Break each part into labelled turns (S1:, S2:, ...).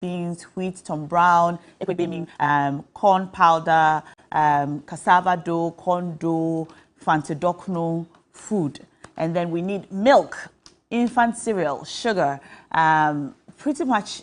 S1: beans, wheat, Tom Brown, corn powder, cassava dough, corn dough, fantidokno, food. And then we need milk, infant cereal, sugar, pretty much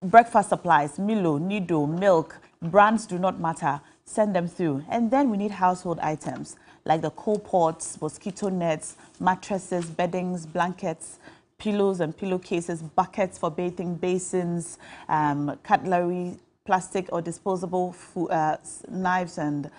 S1: breakfast supplies, Milo, Nido, milk, brands do not matter. Send them through. And then we need household items like the coal pots, mosquito nets, mattresses, beddings, blankets, pillows and pillowcases, buckets for bathing, basins, cutlery, plastic or disposable knives and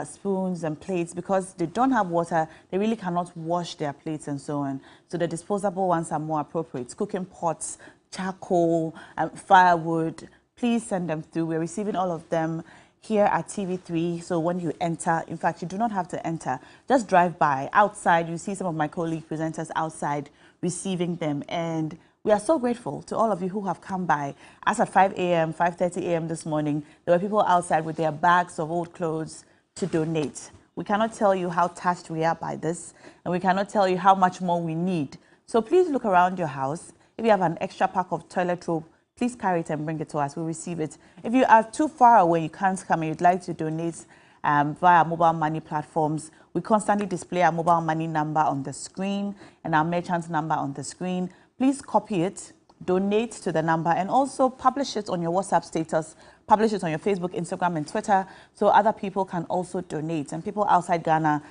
S1: spoons and plates. Because they don't have water, they really cannot wash their plates and so on. So the disposable ones are more appropriate. Cooking pots, charcoal, firewood, please send them through. We're receiving all of them here at TV3. So when you enter, in fact, you do not have to enter. Just drive by. Outside, you see some of my colleague presenters outside receiving them. And we are so grateful to all of you who have come by. As at 5 a.m., 5:30 a.m. this morning, there were people outside with their bags of old clothes to donate. We cannot tell you how touched we are by this, and we cannot tell you how much more we need. So please look around your house. If you have an extra pack of toilet rope, please carry it and bring it to us. We'll receive it. If you are too far away, you can't come and you'd like to donate via mobile money platforms, we constantly display our mobile money number on the screen and our merchant number on the screen. Please copy it, donate to the number, and also publish it on your WhatsApp status, publish it on your Facebook, Instagram, and Twitter, so other people can also donate. And people outside Ghana,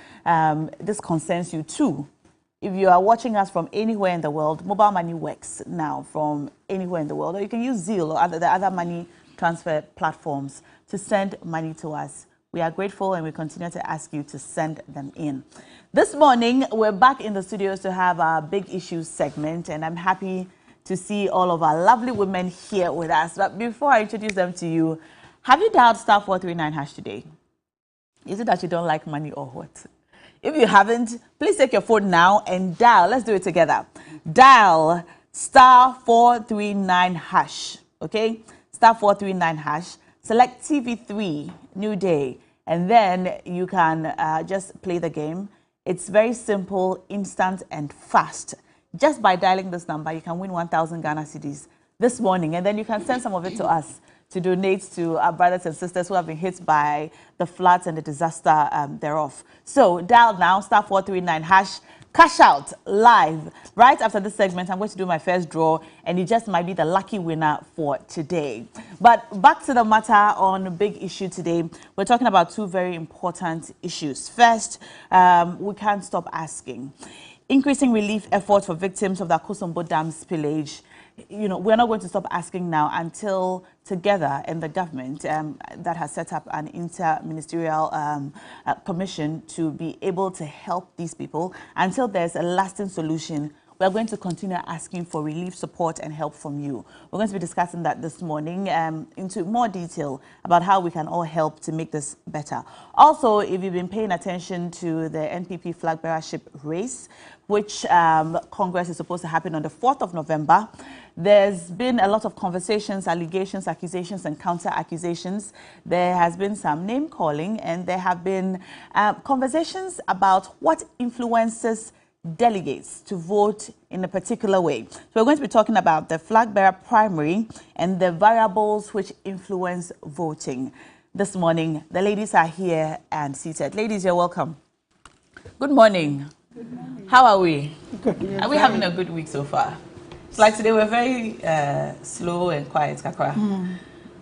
S1: this concerns you too. If you are watching us from anywhere in the world, mobile money works now from anywhere in the world. Or you can use Zelle or the other money transfer platforms to send money to us. We are grateful and we continue to ask you to send them in. This morning, we're back in the studios to have our Big Issues segment, and I'm happy to see all of our lovely women here with us. But before I introduce them to you, have you dialed *439# today? Is it that you don't like money or what? If you haven't, please take your phone now and dial. Let's do it together. Dial *439#. Okay? *439#. Select TV3, New Day, and then you can just play the game. It's very simple, instant, and fast. Just by dialing this number, you can win 1,000 Ghana cedis this morning, and then you can send some of it to us to donate to our brothers and sisters who have been hit by the floods and the disaster thereof. So dial now, *439#. Cash out live right after this segment. I'm going to do my first draw, and you just might be the lucky winner for today. But back to the matter on Big Issue today. We're talking about two very important issues. First, we can't stop asking. Increasing relief efforts for victims of the Akosombo Dam spillage. You know, we're not going to stop asking now until together in the government that has set up an inter-ministerial commission to be able to help these people. Until there's a lasting solution, we're going to continue asking for relief, support, and help from you. We're going to be discussing that this morning into more detail about how we can all help to make this better. Also, if you've been paying attention to the NPP flag bearership race, which Congress is supposed to happen on the 4th of November, there's been a lot of conversations, allegations, accusations, and counter-accusations. There has been some name-calling, and there have been conversations about what influences delegates to vote in a particular way. So we're going to be talking about the flag bearer primary and the variables which influence voting. This morning, the ladies are here and seated. Ladies, you're welcome. Good morning.
S2: Good morning.
S1: How are we?
S2: Good.
S1: Are we having a good week so far? It's like today we're very slow and quiet, Kakra.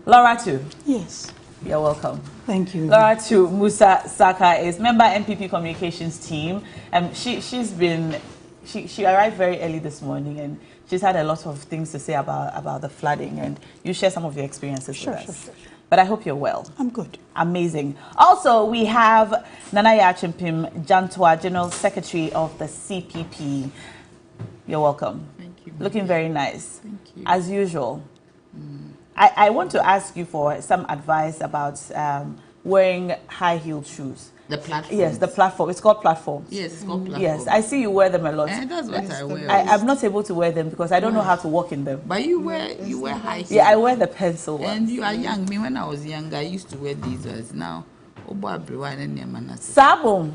S1: Laura too.
S2: Yes.
S1: You're welcome.
S2: Thank you.
S1: Laura too. Musa Saka is member NPP communications team. She arrived very early this morning, and she's had a lot of things to say about the flooding, and you share some of your experiences with us. Sure. But I hope you're well.
S2: I'm good.
S1: Amazing. Also, we have Nanaya Chimpim Jantwa, General Secretary of the CPP. You're welcome.
S3: Thank you.
S1: Looking very nice.
S3: Thank you.
S1: As usual. I want to ask you for some advice about wearing high-heeled shoes.
S3: The platform?
S1: Yes, the platform. It's called platforms.
S3: Yes, it's called platform.
S1: Yes, I see you wear them a lot.
S3: That's what I wear.
S1: I'm not able to wear them because I don't know how to walk in them.
S3: But you wear high heels.
S1: Yeah, I wear the pencil ones.
S3: And you are young. Me, when I was young, I used to wear these ones. Now,
S1: Sabum.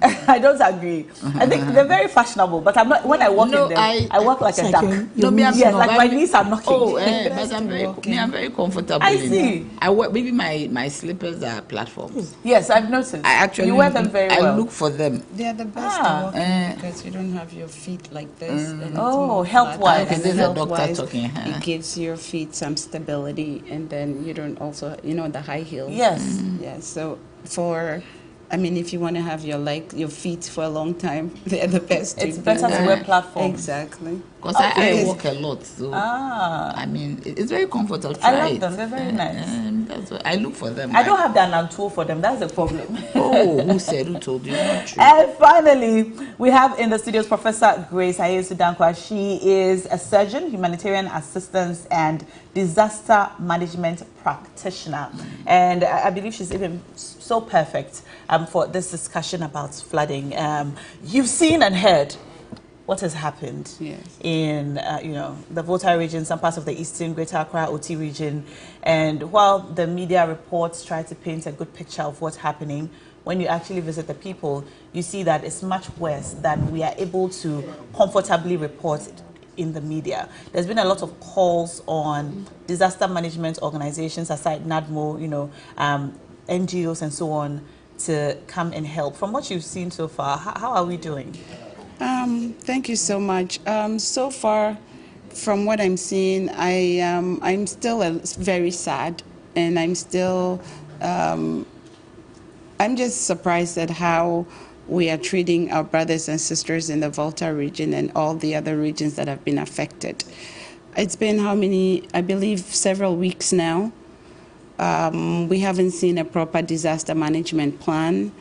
S1: I don't agree. I think they're very fashionable, but I'm not. When I walk in them, I walk like a duck. Yes, like my knees are knocking.
S3: Oh, but I'm very comfortable.
S1: I see.
S3: I wear maybe my slippers are platforms.
S1: Yes, I've noticed.
S3: I actually
S1: you wear them very well.
S3: I look for them.
S2: They are the best to walk in because you don't have your feet like this. And it's
S1: health-wise.
S3: This is a doctor talking.
S2: It gives your feet some stability, and then you don't also, the high heels.
S1: Yes.
S2: Yes. So if you want to have your feet for a long time, they're the best.
S1: It's better to wear platforms.
S2: Exactly.
S3: Because I walk a lot, so it's very comfortable.
S1: I like them; they're very nice.
S3: That's what I look for them.
S1: I don't have the Anantuo for them. That's the problem.
S3: Oh, who told you? Not true.
S1: And finally, we have in the studios Professor Grace Ayesu Dankwa. She is a surgeon, humanitarian assistance, and disaster management practitioner. And I believe she's even so perfect for this discussion about flooding. You've seen and heard what has happened in the Volta region, some parts of the eastern Greater Accra OT region. And while the media reports try to paint a good picture of what's happening, when you actually visit the people, you see that it's much worse than we are able to comfortably report in the media. There's been a lot of calls on disaster management organizations aside NADMO, NGOs and so on, to come and help. From what you've seen so far, how are we doing?
S2: Thank you so much. So far, from what I'm seeing, I'm still very sad, and I'm still I'm just surprised at how we are treating our brothers and sisters in the Volta region and all the other regions that have been affected. It's been how many? I believe several weeks now. We haven't seen a proper disaster management plan.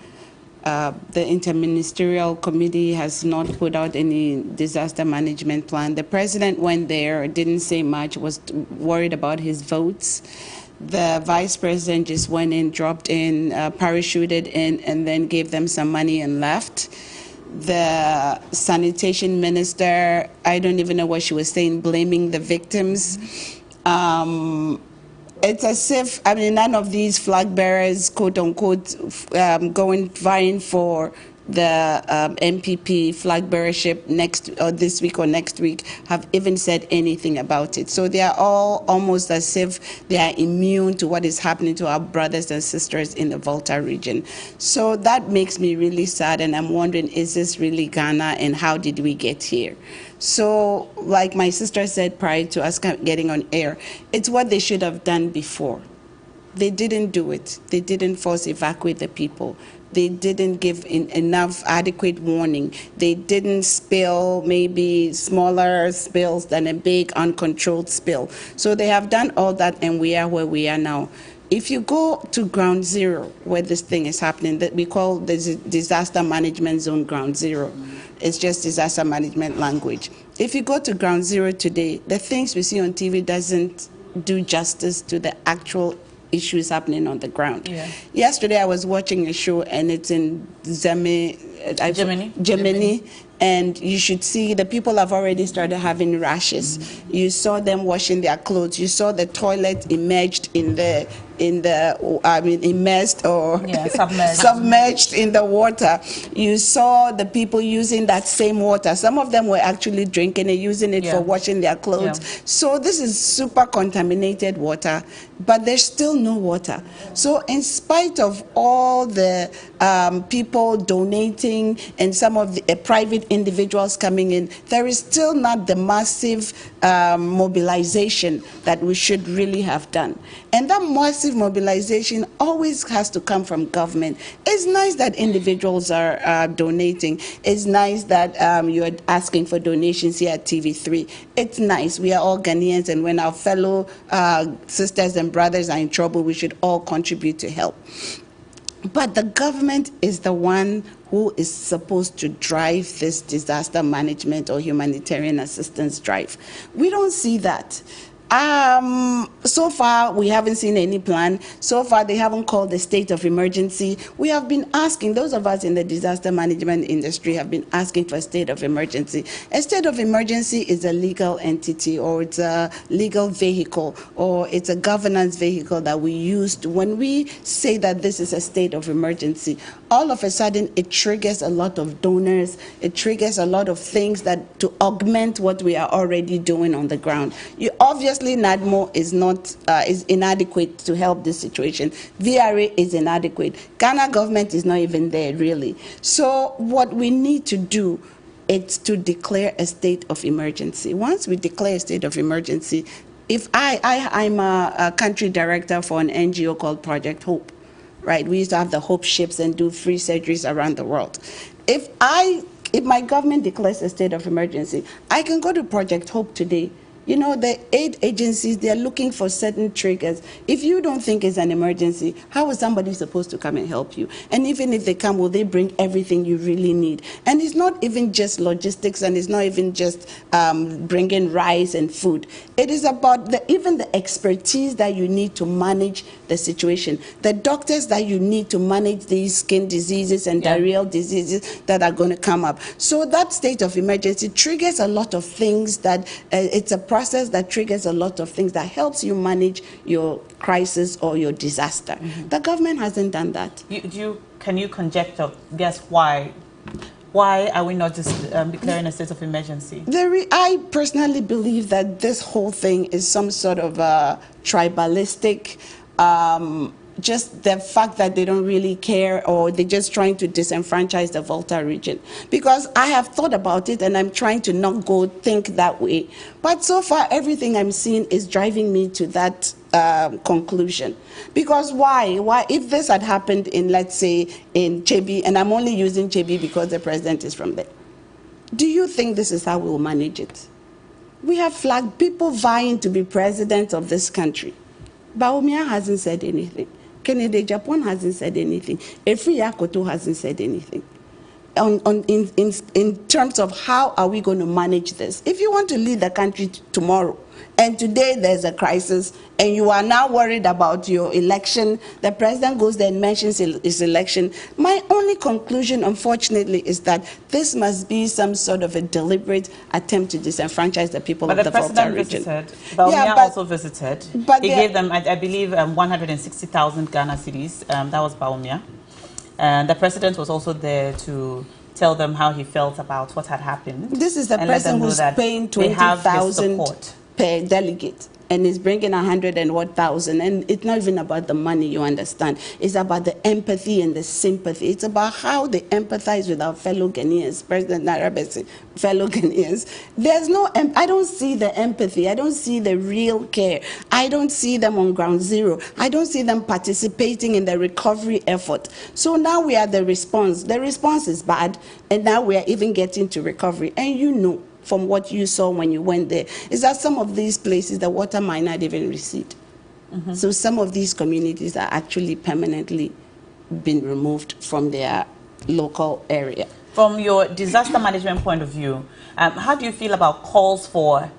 S2: The Interministerial Committee has not put out any disaster management plan. The president went there, didn't say much, was worried about his votes. The vice president just went in, dropped in, parachuted in, and then gave them some money and left. The sanitation minister, I don't even know what she was saying, blaming the victims. It's as if, none of these flag bearers, quote unquote, vying for the MPP flag bearership this week or next week have even said anything about it. So they are all almost as if they are immune to what is happening to our brothers and sisters in the Volta region. So that makes me really sad, and I'm wondering, is this really Ghana, and how did we get here? So, like my sister said prior to us getting on air, it's what they should have done before. They didn't do it. They didn't force evacuate the people. They didn't give enough adequate warning. They didn't spill maybe smaller spills than a big uncontrolled spill. So they have done all that, and we are where we are now. If you go to ground zero, where this thing is happening, that we call the disaster management zone ground zero. It's just disaster management language. If you go to ground zero today, the things we see on TV doesn't do justice to the actual issues happening on the ground. Yeah. Yesterday I was watching a show, and it's in Gemini, and you should see the people have already started having rashes. Mm-hmm. You saw them washing their clothes. You saw the toilet immersed submerged in the water. You saw the people using that same water. Some of them were actually drinking it, using it for washing their clothes. Yeah. So this is super contaminated water, but there's still no water. So in spite of all the people donating and some of the private individuals coming in, there is still not the massive mobilization that we should really have done. And that massive mobilization always has to come from government. It's nice that individuals are donating. It's nice that you're asking for donations here at TV3. It's nice. We are all Ghanaians, and when our fellow sisters and brothers are in trouble, we should all contribute to help. But the government is the one who is supposed to drive this disaster management or humanitarian assistance drive. We don't see that. So far, we haven't seen any plan. So far, they haven't called the state of emergency. We have been asking, those of us in the disaster management industry have been asking for a state of emergency. A state of emergency is a legal entity, or it's a legal vehicle, or it's a governance vehicle that we use when we say that this is a state of emergency. All of a sudden, it triggers a lot of donors. It triggers a lot of things that to augment what we are already doing on the ground. Obviously, NADMO is not is inadequate to help this situation. VRA is inadequate. Ghana government is not even there, really. So what we need to do is to declare a state of emergency. Once we declare a state of emergency, if I'm a country director for an NGO called Project Hope, right? We used to have the Hope ships and do free surgeries around the world. If my government declares a state of emergency, I can go to Project Hope today. You know, the aid agencies, they're looking for certain triggers. If you don't think it's an emergency, how is somebody supposed to come and help you? And even if they come, will they bring everything you really need? And it's not even just logistics, and it's not even just bringing rice and food. It is about even the expertise that you need to manage the situation. The doctors that you need to manage these skin diseases and diarrheal diseases that are going to come up. So that state of emergency triggers a lot of things that it's a process that triggers a lot of things that helps you manage your crisis or your disaster. The government hasn't done that.
S1: Can you conjecture, guess why? Why are we not just declaring a state of emergency?
S2: I personally believe that this whole thing is some sort of tribalistic, just the fact that they don't really care, or they're just trying to disenfranchise the Volta region. Because I have thought about it, and I'm trying to not go think that way. But so far, everything I'm seeing is driving me to that conclusion. Because why? If this had happened in, let's say, in Chebi, and I'm only using Chebi because the president is from there, do you think this is how we'll manage it? We have flagged people vying to be president of this country. Bawumia hasn't said anything. Kennedy Japan hasn't said anything. Efri Yakoto hasn't said anything. In terms of how are we going to manage this? If you want to lead the country tomorrow, and today there's a crisis, and you are now worried about your election, the president goes there and mentions his election. My only conclusion, unfortunately, is that this must be some sort of a deliberate attempt to disenfranchise the people of the Volta region.
S1: Bawumia also visited. He gave them, I believe, 160,000 Ghana cedis. That was Bawumia. And the president was also there to tell them how he felt about what had happened.
S2: This is the president who's paying 20,000 per delegate, and is bringing 100,000, and it's not even about the money, you understand. It's about the empathy and the sympathy. It's about how they empathize with our fellow Ghanaians, President Narabesi, fellow Ghanaians. There's no, I don't see the empathy. I don't see the real care. I don't see them on ground zero. I don't see them participating in the recovery effort. So now we are the response. The response is bad, and now we are even getting to recovery. And you know, from what you saw when you went there, is that some of these places, the water might not even recede. So some of these communities are actually permanently been removed from their local area.
S1: From your disaster management point of view, how do you feel about calls for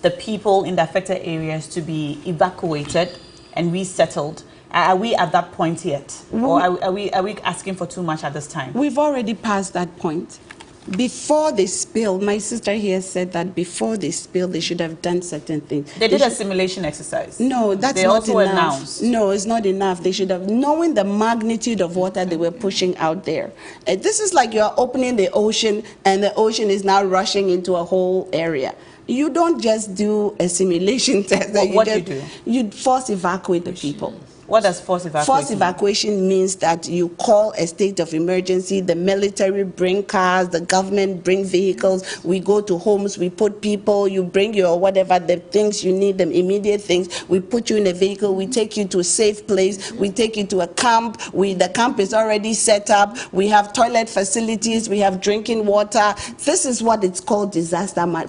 S1: the people in the affected areas to be evacuated and resettled? Are we at that point yet? Or are we asking for too much at this time?
S2: We've already passed that point. Before they spill, my sister here said that before they spill, they should have done certain things.
S1: They did a simulation exercise.
S2: No, that's
S1: they
S2: not
S1: also
S2: enough.
S1: Announced.
S2: No, it's not enough. They should have, knowing the magnitude of water they were pushing out there. This is like you're opening the ocean, and the ocean is now rushing into a whole area. You don't just do a simulation test.
S1: What do you do?
S2: You force evacuate the people.
S1: What does force evacuation
S2: Force evacuation means that you call a state of emergency, the military bring cars, the government bring vehicles, we go to homes, we put people, you bring your whatever, the things you need, the immediate things, we put you in a vehicle, we take you to a safe place, we take you to a camp, the camp is already set up, we have toilet facilities, we have drinking water. This is what it's called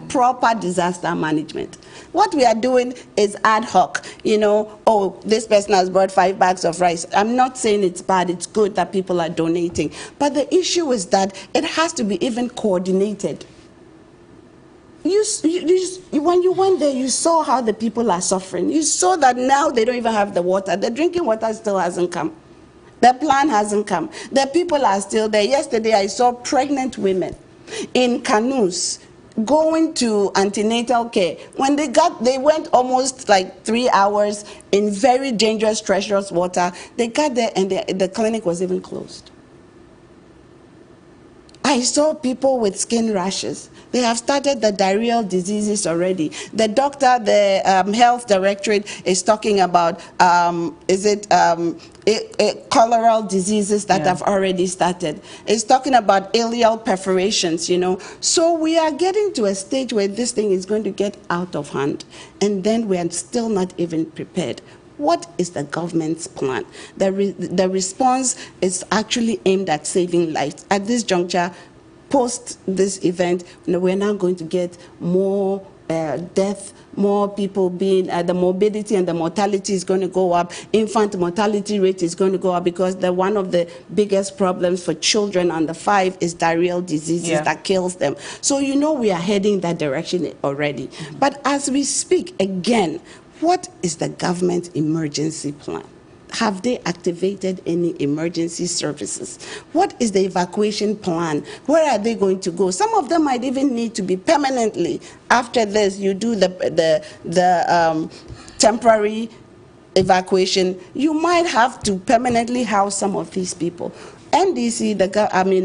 S2: proper disaster management. What we are doing is ad hoc, you know, oh, this person has brought 5 bags of rice. I'm not saying it's bad, it's good that people are donating. But the issue is that it has to be even coordinated. When you went there, you saw how the people are suffering. You saw that now they don't even have the water. The drinking water still hasn't come. The plan hasn't come. The people are still there. Yesterday, I saw pregnant women in canoes going to antenatal care. When they went almost like 3 hours in very dangerous, treacherous water. They got there and the clinic was even closed. I saw people with skin rashes. They have started the diarrheal diseases already. The doctor, the health directorate is talking about, cholera diseases that have already started. It's talking about ileal perforations, you know. So we are getting to a stage where this thing is going to get out of hand, and then we are still not even prepared. What is the government's plan? The response is actually aimed at saving lives. At this juncture, post this event, we're now going to get more death, more people being, the morbidity and the mortality is going to go up. Infant mortality rate is going to go up because one of the biggest problems for children under 5 is diarrheal diseases that kills them. So you know we are heading that direction already. But as we speak, again, what is the government emergency plan? Have they activated any emergency services? What is the evacuation plan? Where are they going to go? Some of them might even need to be permanently. After this, you do the temporary evacuation. You might have to permanently house some of these people. NDC,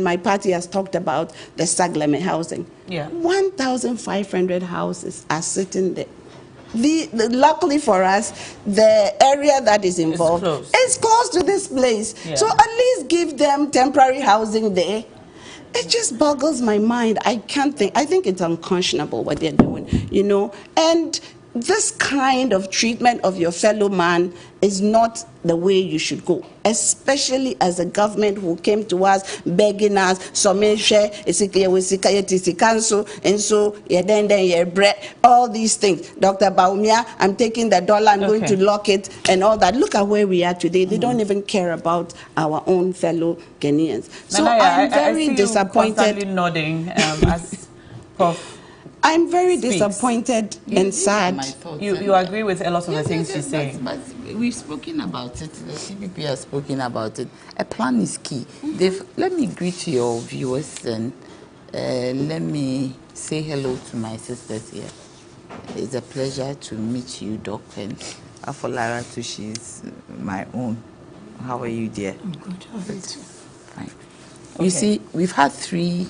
S2: my party has talked about the Sagleme housing. 1,500 houses are sitting there. Luckily for us, the area that is involved is close to this place. So at least give them temporary housing there. It just boggles my mind. I can't think. I think it's unconscionable what they're doing, you know. And this kind of treatment of your fellow man is not the way you should go, especially as a government who came to us begging us, and so all these things. Dr. Baumia, I'm taking the dollar, I'm going to lock it, and all that. Look at where we are today. They don't even care about our own fellow Ghanaians. So I'm very disappointed.
S1: Constantly nodding as Prof.
S2: I'm very disappointed and sad.
S1: You agree with a lot of the things she's saying.
S3: But we've spoken about it. The CPP has spoken about it. A plan is key. Let me greet your viewers and let me say hello to my sisters here. It's a pleasure to meet you, Doc, and Afolara too. She's my own. How are you, dear?
S2: I'm good. How are you?
S3: Fine. You see, we've had three.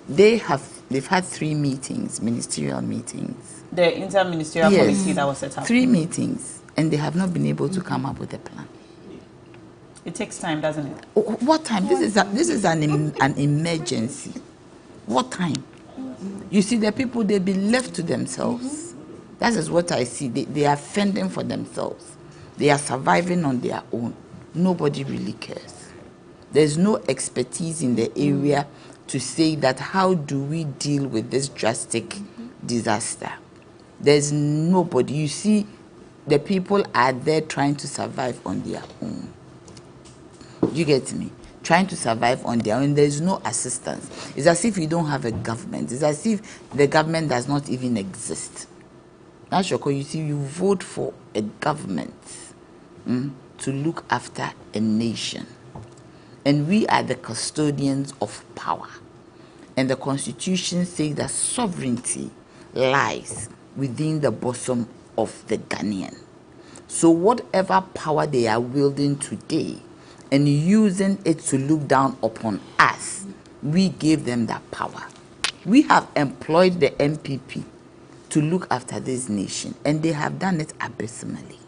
S3: They've had 3 meetings, ministerial meetings.
S1: The inter-ministerial committee that was set up.
S3: 3 meetings, and they have not been able to come up with a plan.
S1: It takes time, doesn't it?
S3: What time? This is an emergency. What time? You see, the people, they've been left to themselves. That is what I see. They are fending for themselves. They are surviving on their own. Nobody really cares. There's no expertise in the area to say that how do we deal with this drastic disaster. There's nobody. You see, the people are there trying to survive on their own. You get me? Trying to survive on their own. There's no assistance. It's as if you don't have a government. It's as if the government does not even exist. That's your call. You see, you vote for a government to look after a nation. And we are the custodians of power. And the Constitution says that sovereignty lies within the bosom of the Ghanaian. So whatever power they are wielding today and using it to look down upon us, we gave them that power. We have employed the MPP to look after this nation, and they have done it abysmally.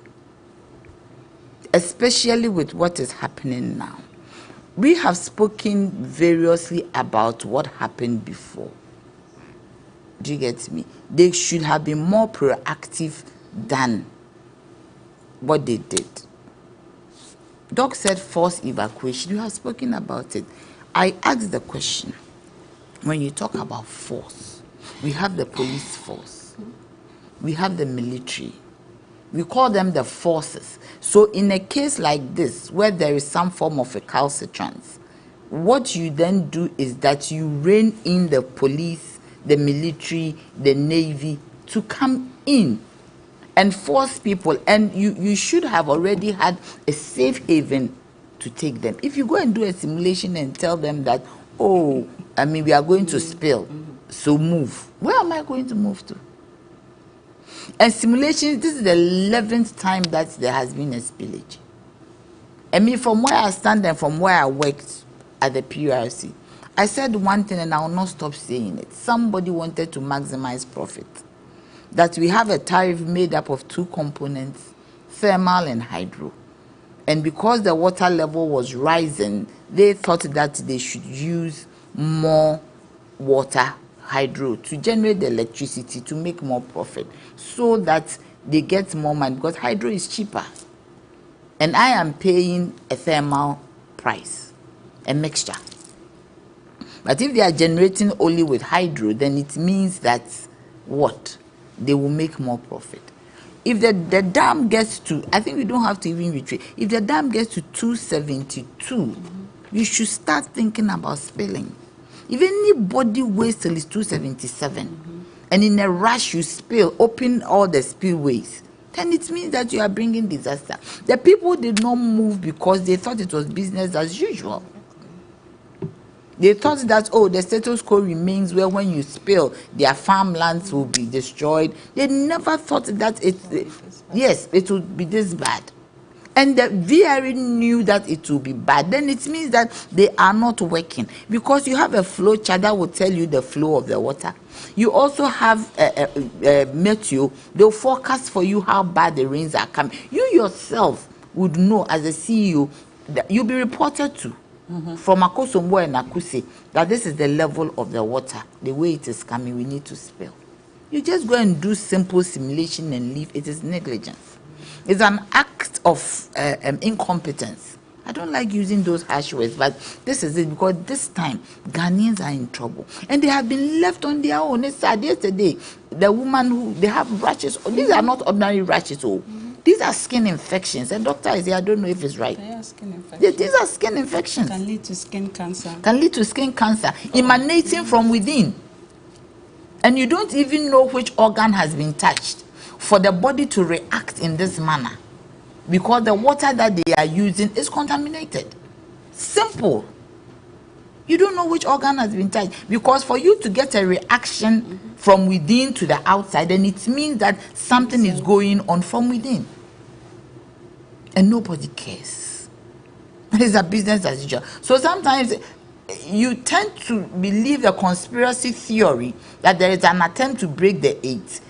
S3: Especially with what is happening now. We have spoken variously about what happened before. Do you get me? They should have been more proactive than what they did. Doc said forced evacuation. You have spoken about it. I asked the question, when you talk about force, we have the police force, we have the military, we call them the forces. So in a case like this, where there is some form of recalcitrance, what you then do is that you rein in the police the military, the navy to come in and force people, and you should have already had a safe haven to take them. If you go and do a simulation and tell them that, oh, I mean, we are going to spill, so move. Where am I going to move to? And simulation, this is the 11th time that there has been a spillage. I mean, from where I stand and from where I worked at the PRC, I said one thing and I will not stop saying it. Somebody wanted to maximize profit. That we have a tariff made up of two components, thermal and hydro. And because the water level was rising, they thought that they should use more water, hydro, to generate the electricity to make more profit so that they get more money, because hydro is cheaper. And I am paying a thermal price, a mixture. But if they are generating only with hydro, then it means that what? They will make more profit. If the dam gets to, I think we don't have to even retreat. If the dam gets to 272, you should start thinking about spilling. If anybody waits till it's 277, and in a rush you spill, open all the spillways, then it means that you are bringing disaster. The people did not move because they thought it was business as usual. They thought that, oh, the status quo remains where when you spill, their farmlands will be destroyed. They never thought that it would be this bad. And the VRE knew that it would be bad. Then it means that they are not working. Because you have a flow chart that will tell you the flow of the water. You also have a meteo. They'll forecast for you how bad the rains are coming. You yourself would know as a CEO that you'll be reported to. From Akosombo and Akuse, that this is the level of the water, the way it is coming, we need to spill. You just go and do simple simulation and leave. It is negligence. It's an act of incompetence. I don't like using those harsh words, but this is it, because this time Ghanaians are in trouble and they have been left on their own. It's sad. Yesterday, the woman who they have rashes. These are not ordinary rashes. These are skin infections. And doctor is here, I don't know if it's right.
S2: They are skin infections.
S3: These are skin infections.
S2: Can lead to skin cancer.
S3: Can lead to skin cancer, emanating from within. And you don't even know which organ has been touched for the body to react in this manner. Because the water that they are using is contaminated. Simple. You don't know which organ has been touched. Because for you to get a reaction from within to the outside, then it means that something is going on from within. And nobody cares. It's a business as usual. So sometimes you tend to believe the conspiracy theory that there is an attempt to break the 8.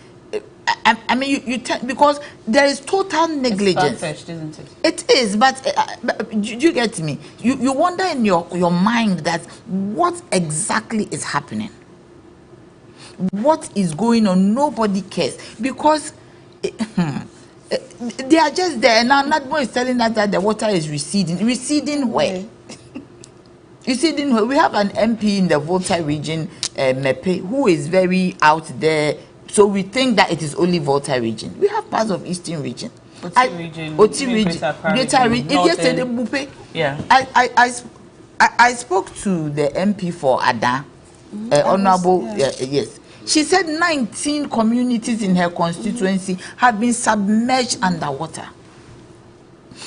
S3: I mean, you tend, because there is total negligence.
S1: It's far-fetched, isn't it?
S3: It is, but you get me. You wonder in your mind that what exactly is happening. What is going on? Nobody cares, because they are just there. Now Nadmo is telling us that the water is receding. Receding where? Receding where? We have an MP in the Volta region, Mepe, who is very out there. So we think that it is only Volta region. We have parts of Eastern region. Oti region. Greater region. Yesterday, Bupe.
S1: Yeah.
S3: I spoke to the MP for Ada, Honorable, yes. She said 19 communities in her constituency have been submerged underwater.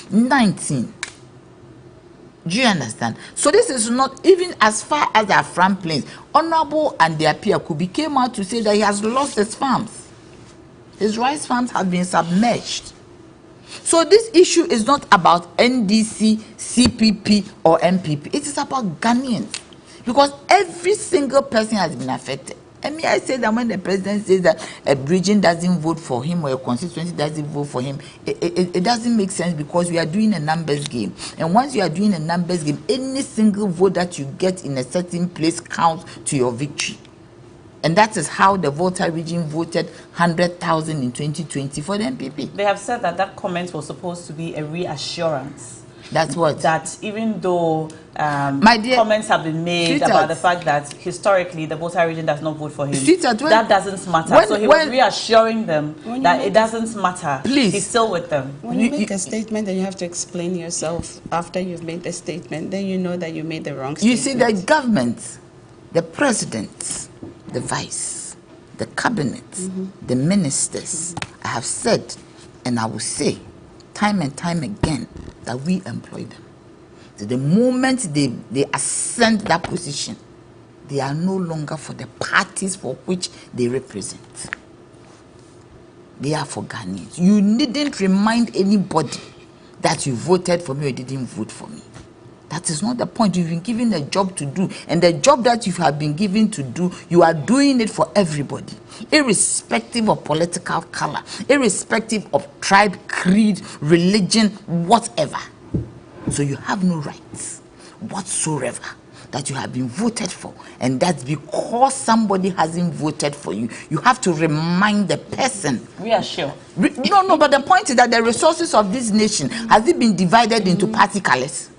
S3: 19. Do you understand? So this is not even as far as our front plains. Honorable and their peer Kubi came out to say that he has lost his farms. His rice farms have been submerged. So this issue is not about NDC, CPP or MPP. It is about Ghanaians. Because every single person has been affected. And may I say that when the president says that a region doesn't vote for him or a constituency doesn't vote for him, it doesn't make sense, because we are doing a numbers game. And once you are doing a numbers game, any single vote that you get in a certain place counts to your victory. And that is how the Volta region voted 100,000 in 2020 for the MPP.
S1: They have said that comment was supposed to be a reassurance.
S3: That's what?
S1: That even though
S3: my dear,
S1: comments have been made about the fact that historically the Volta region does not vote for him, that doesn't matter. So he was reassuring them that it doesn't matter.
S3: Please.
S1: He's still with them.
S2: When you make a statement, then you have to explain yourself after you've made the statement. Then you know that you made the wrong statement.
S3: You see, the government, the president, the vice, the cabinet, the ministers. I have said, and I will say, time and time again, that we employ them. So the moment they ascend that position, they are no longer for the parties for which they represent. They are for Ghanaians. You needn't remind anybody that you voted for me or didn't vote for me. That is not the point. You've been given a job to do, and the job that you have been given to do, you are doing it for everybody, irrespective of political color, irrespective of tribe, creed, religion, whatever. So you have no rights whatsoever that you have been voted for, and that's because somebody hasn't voted for you. You have to remind the person.
S1: Reassure.
S3: No, but the point is that the resources of this nation, has it been divided into party colors?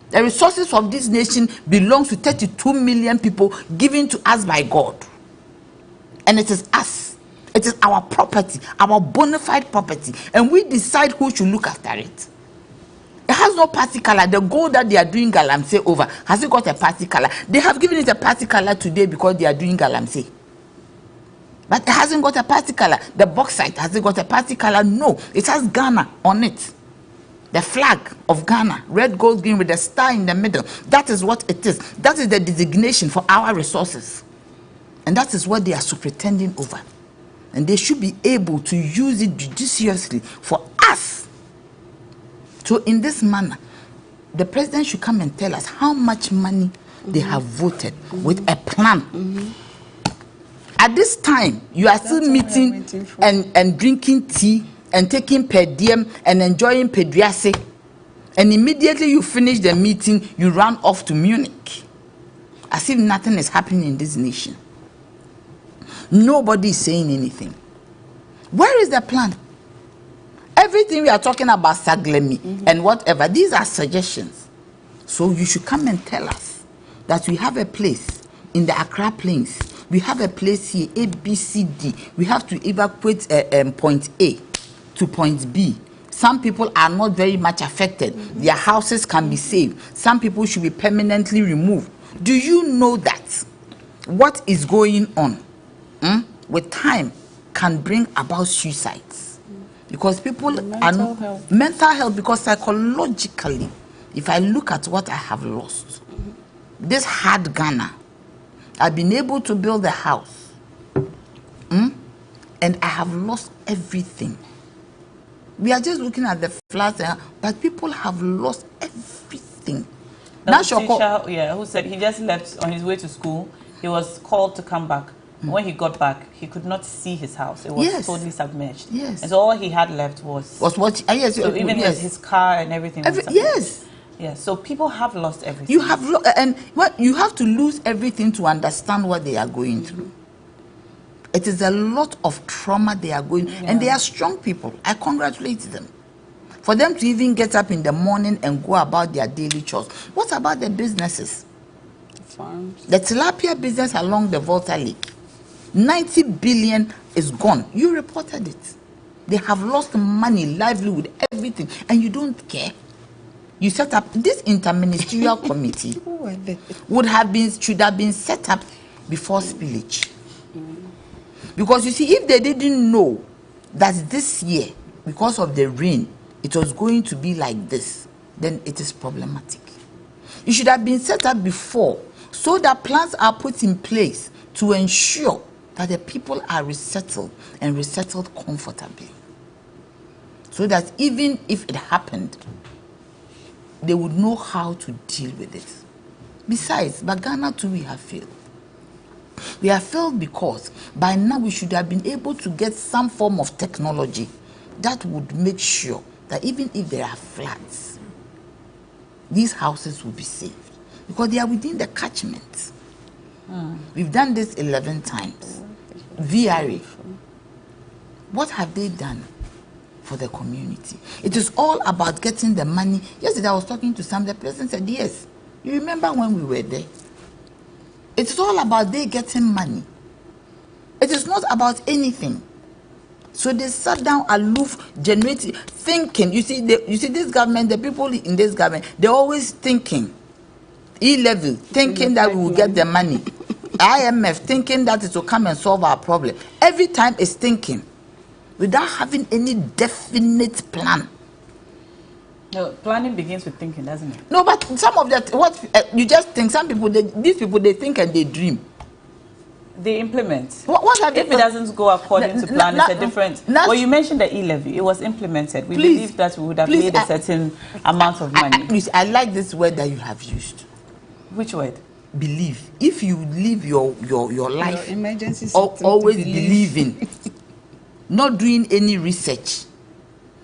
S3: The resources of this nation belongs to 32 million people given to us by God. And it is us. It is our property, our bona fide property. And we decide who should look after it. It has no party color. The gold that they are doing Galamsey over, has it got a party color? They have given it a party color today because they are doing Galamsey. But it hasn't got a party color. The bauxite, has it got a party color? No. It has Ghana on it. The flag of Ghana, red, gold, green with a star in the middle. That is what it is. That is the designation for our resources. And that is what they are superintending over. And they should be able to use it judiciously for us. So in this manner, the president should come and tell us how much money they have voted with a plan. At this time, you are still meeting and drinking tea and taking per diem and enjoying pediase, and immediately you finish the meeting, you run off to Munich, as if nothing is happening in this nation. Nobody is saying anything. Where is the plan? Everything we are talking about, Saglemi and whatever, these are suggestions. So you should come and tell us that we have a place in the Accra Plains. We have a place here, A, B, C, D. We have to evacuate point A to point B. Some people are not very much affected. Their houses can be saved. Some people should be permanently removed. Do you know that what is going on with time can bring about suicides? Because people mental health, because psychologically, if I look at what I have lost, this hard Ghana, I've been able to build a house, and I have lost everything. We are just looking at the flats, but people have lost everything.
S1: That's teacher, who said he just left on his way to school. He was called to come back. When he got back, he could not see his house. It was totally submerged.
S3: Yes.
S1: And so all he had left was
S3: what? Yes.
S1: So even his car and everything.
S3: Yes.
S1: Yes. So people have lost everything.
S3: You have and what you have to lose everything to understand what they are going through. It is a lot of trauma they are going, and they are strong people. I congratulate them. For them to even get up in the morning and go about their daily chores. What about the businesses?
S2: The farms.
S3: The tilapia business along the Volta Lake. 90 billion is gone. You reported it. They have lost money, livelihood, everything, and you don't care. You set up this interministerial committee should have been set up before spillage. Because you see, if they didn't know that this year, because of the rain, it was going to be like this, then it is problematic. It should have been set up before, so that plans are put in place to ensure that the people are resettled and resettled comfortably. So that even if it happened, they would know how to deal with it. Besides, by Ghana too, we have failed. We have failed because by now we should have been able to get some form of technology that would make sure that even if there are floods, these houses will be saved because they are within the catchment. We've done this 11 times. VRA. What have they done for the community? It is all about getting the money. Yesterday I was talking to some, the person said, yes, you remember when we were there? It's all about they getting money. It is not about anything. So they sat down aloof, generating, thinking. You see, this government, the people in this government, they're always thinking. E-level, thinking that we will get the money. IMF thinking that it will come and solve our problem. Every time it's thinking without having any definite plan.
S1: No, planning begins with thinking, doesn't it?
S3: No, but some of that, you just think, some people, these people, they think and they dream.
S1: They implement.
S3: What are
S1: if it doesn't go according to plan, it's a different. Well, you mentioned the e-levy. It was implemented. We believe that we would have made a certain amount of money.
S3: I like this word that you have used.
S1: Which word?
S3: Believe. If you live your life,
S2: Your emergency
S3: always believing, not doing any research,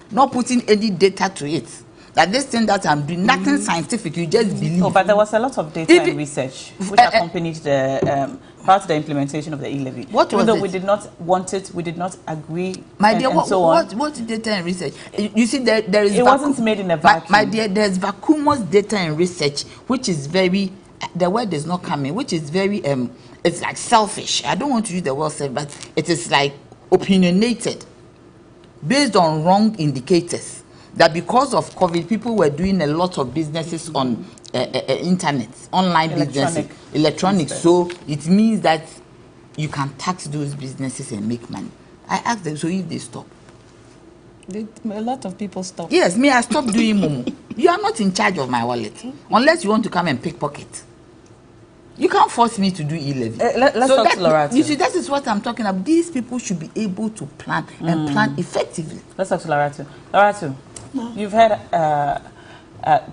S3: not putting any data to it. That this thing that I'm doing, nothing scientific, you just believe.
S1: Oh, but there was a lot of data and research which accompanied the part of the implementation of the e-levy. Even though we did not want it, we did not agree.
S3: My dear,
S1: what
S3: data and research? You see, there is.
S1: It wasn't made in a vacuum.
S3: My dear, there's vacuumous data and research, which is very. The word is not coming, which is very. It's like selfish. I don't want to use the word selfish, but it is like opinionated, based on wrong indicators. That because of COVID, people were doing a lot of businesses on internet, online businesses, electronic. So it means that you can tax those businesses and make money. I asked them, so if they stop?
S2: A lot of people stop.
S3: Yes, me, I stopped doing Momo. You are not in charge of my wallet, unless you want to come and pickpocket. You can't force me to do e-levy.
S1: Let's talk to Laura.
S3: You see, that is what I'm talking about. These people should be able to plan and plan effectively.
S1: Let's talk to Laura. Laura, you've heard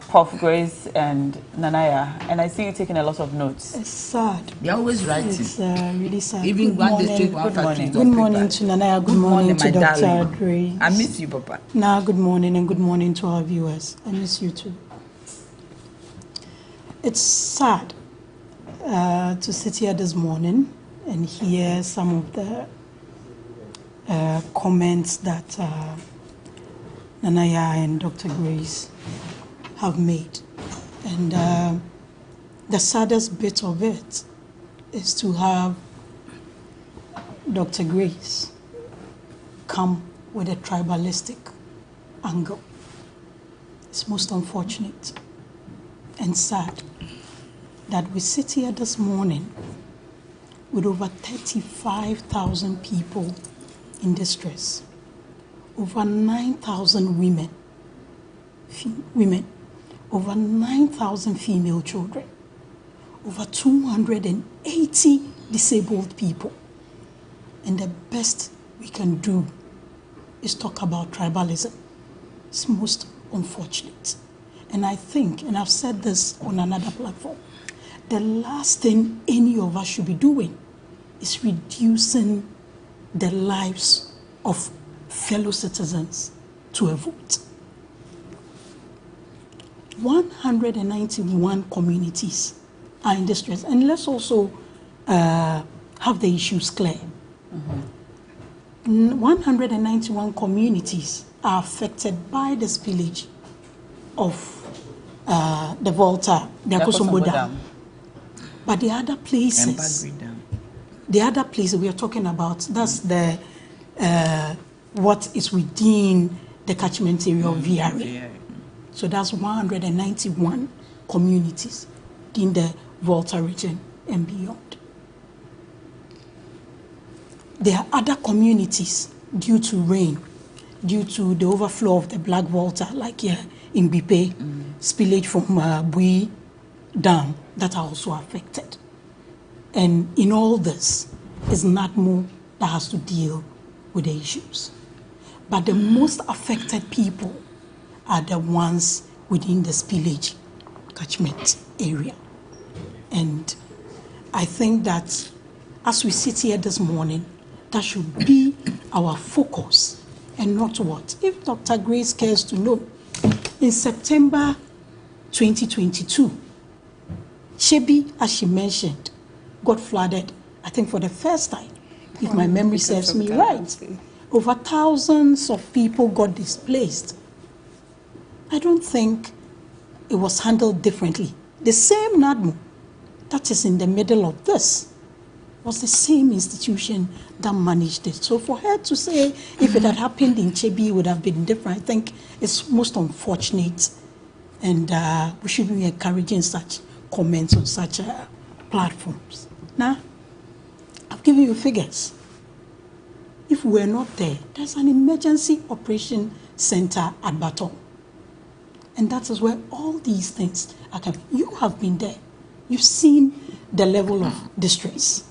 S1: Prof. Grace and Nanaya, and I see you taking a lot lot of notes.
S4: It's sad.
S3: They're always writing.
S4: It's really sad.
S3: Even
S4: good
S3: morning.
S4: Good morning to Nanaya. Good morning to Dr. Grace.
S3: I miss you, Papa.
S4: Now, good morning and good morning to our viewers. I miss you too. It's sad to sit here this morning and hear some of the comments that Nanaya and Dr. Grace have made. And the saddest bit of it is to have Dr. Grace come with a tribalistic angle. It's most unfortunate and sad that we sit here this morning with over 35,000 people in distress, over 9,000 women, over 9,000 female children, over 280 disabled people. And the best we can do is talk about tribalism. It's most unfortunate. And I think, and I've said this on another platform, the last thing any of us should be doing is reducing the lives of fellow citizens to a vote. 191 communities are in distress. And let's also have the issues clear. 191 communities are affected by the spillage of the Volta, the Akosombo Dam. But the other places, we are talking about, that's the what is within the catchment area of VRA. So that's 191 communities in the Volta region and beyond. There are other communities due to rain, due to the overflow of the Black Volta, like here in Bipe, spillage from Bui Dam, that are also affected. And in all this, it's NADMO that has to deal with the issues. But the most affected people are the ones within the spillage catchment area. And I think that as we sit here this morning, that should be our focus and not what. If Dr. Grace cares to know, in September 2022, Shebi, as she mentioned, got flooded, I think for the first time, if my memory serves me right. Over thousands of people got displaced. I don't think it was handled differently. The same NADMO that is in the middle of this was the same institution that managed it. So for her to say if it had happened in Chebi, it would have been different, I think it's most unfortunate. And we should be encouraging such comments on such platforms. Now, giving you figures. If we're not there, there's an emergency operation center at Baton. And that is where all these things are coming. You have been there. You've seen the level of distress.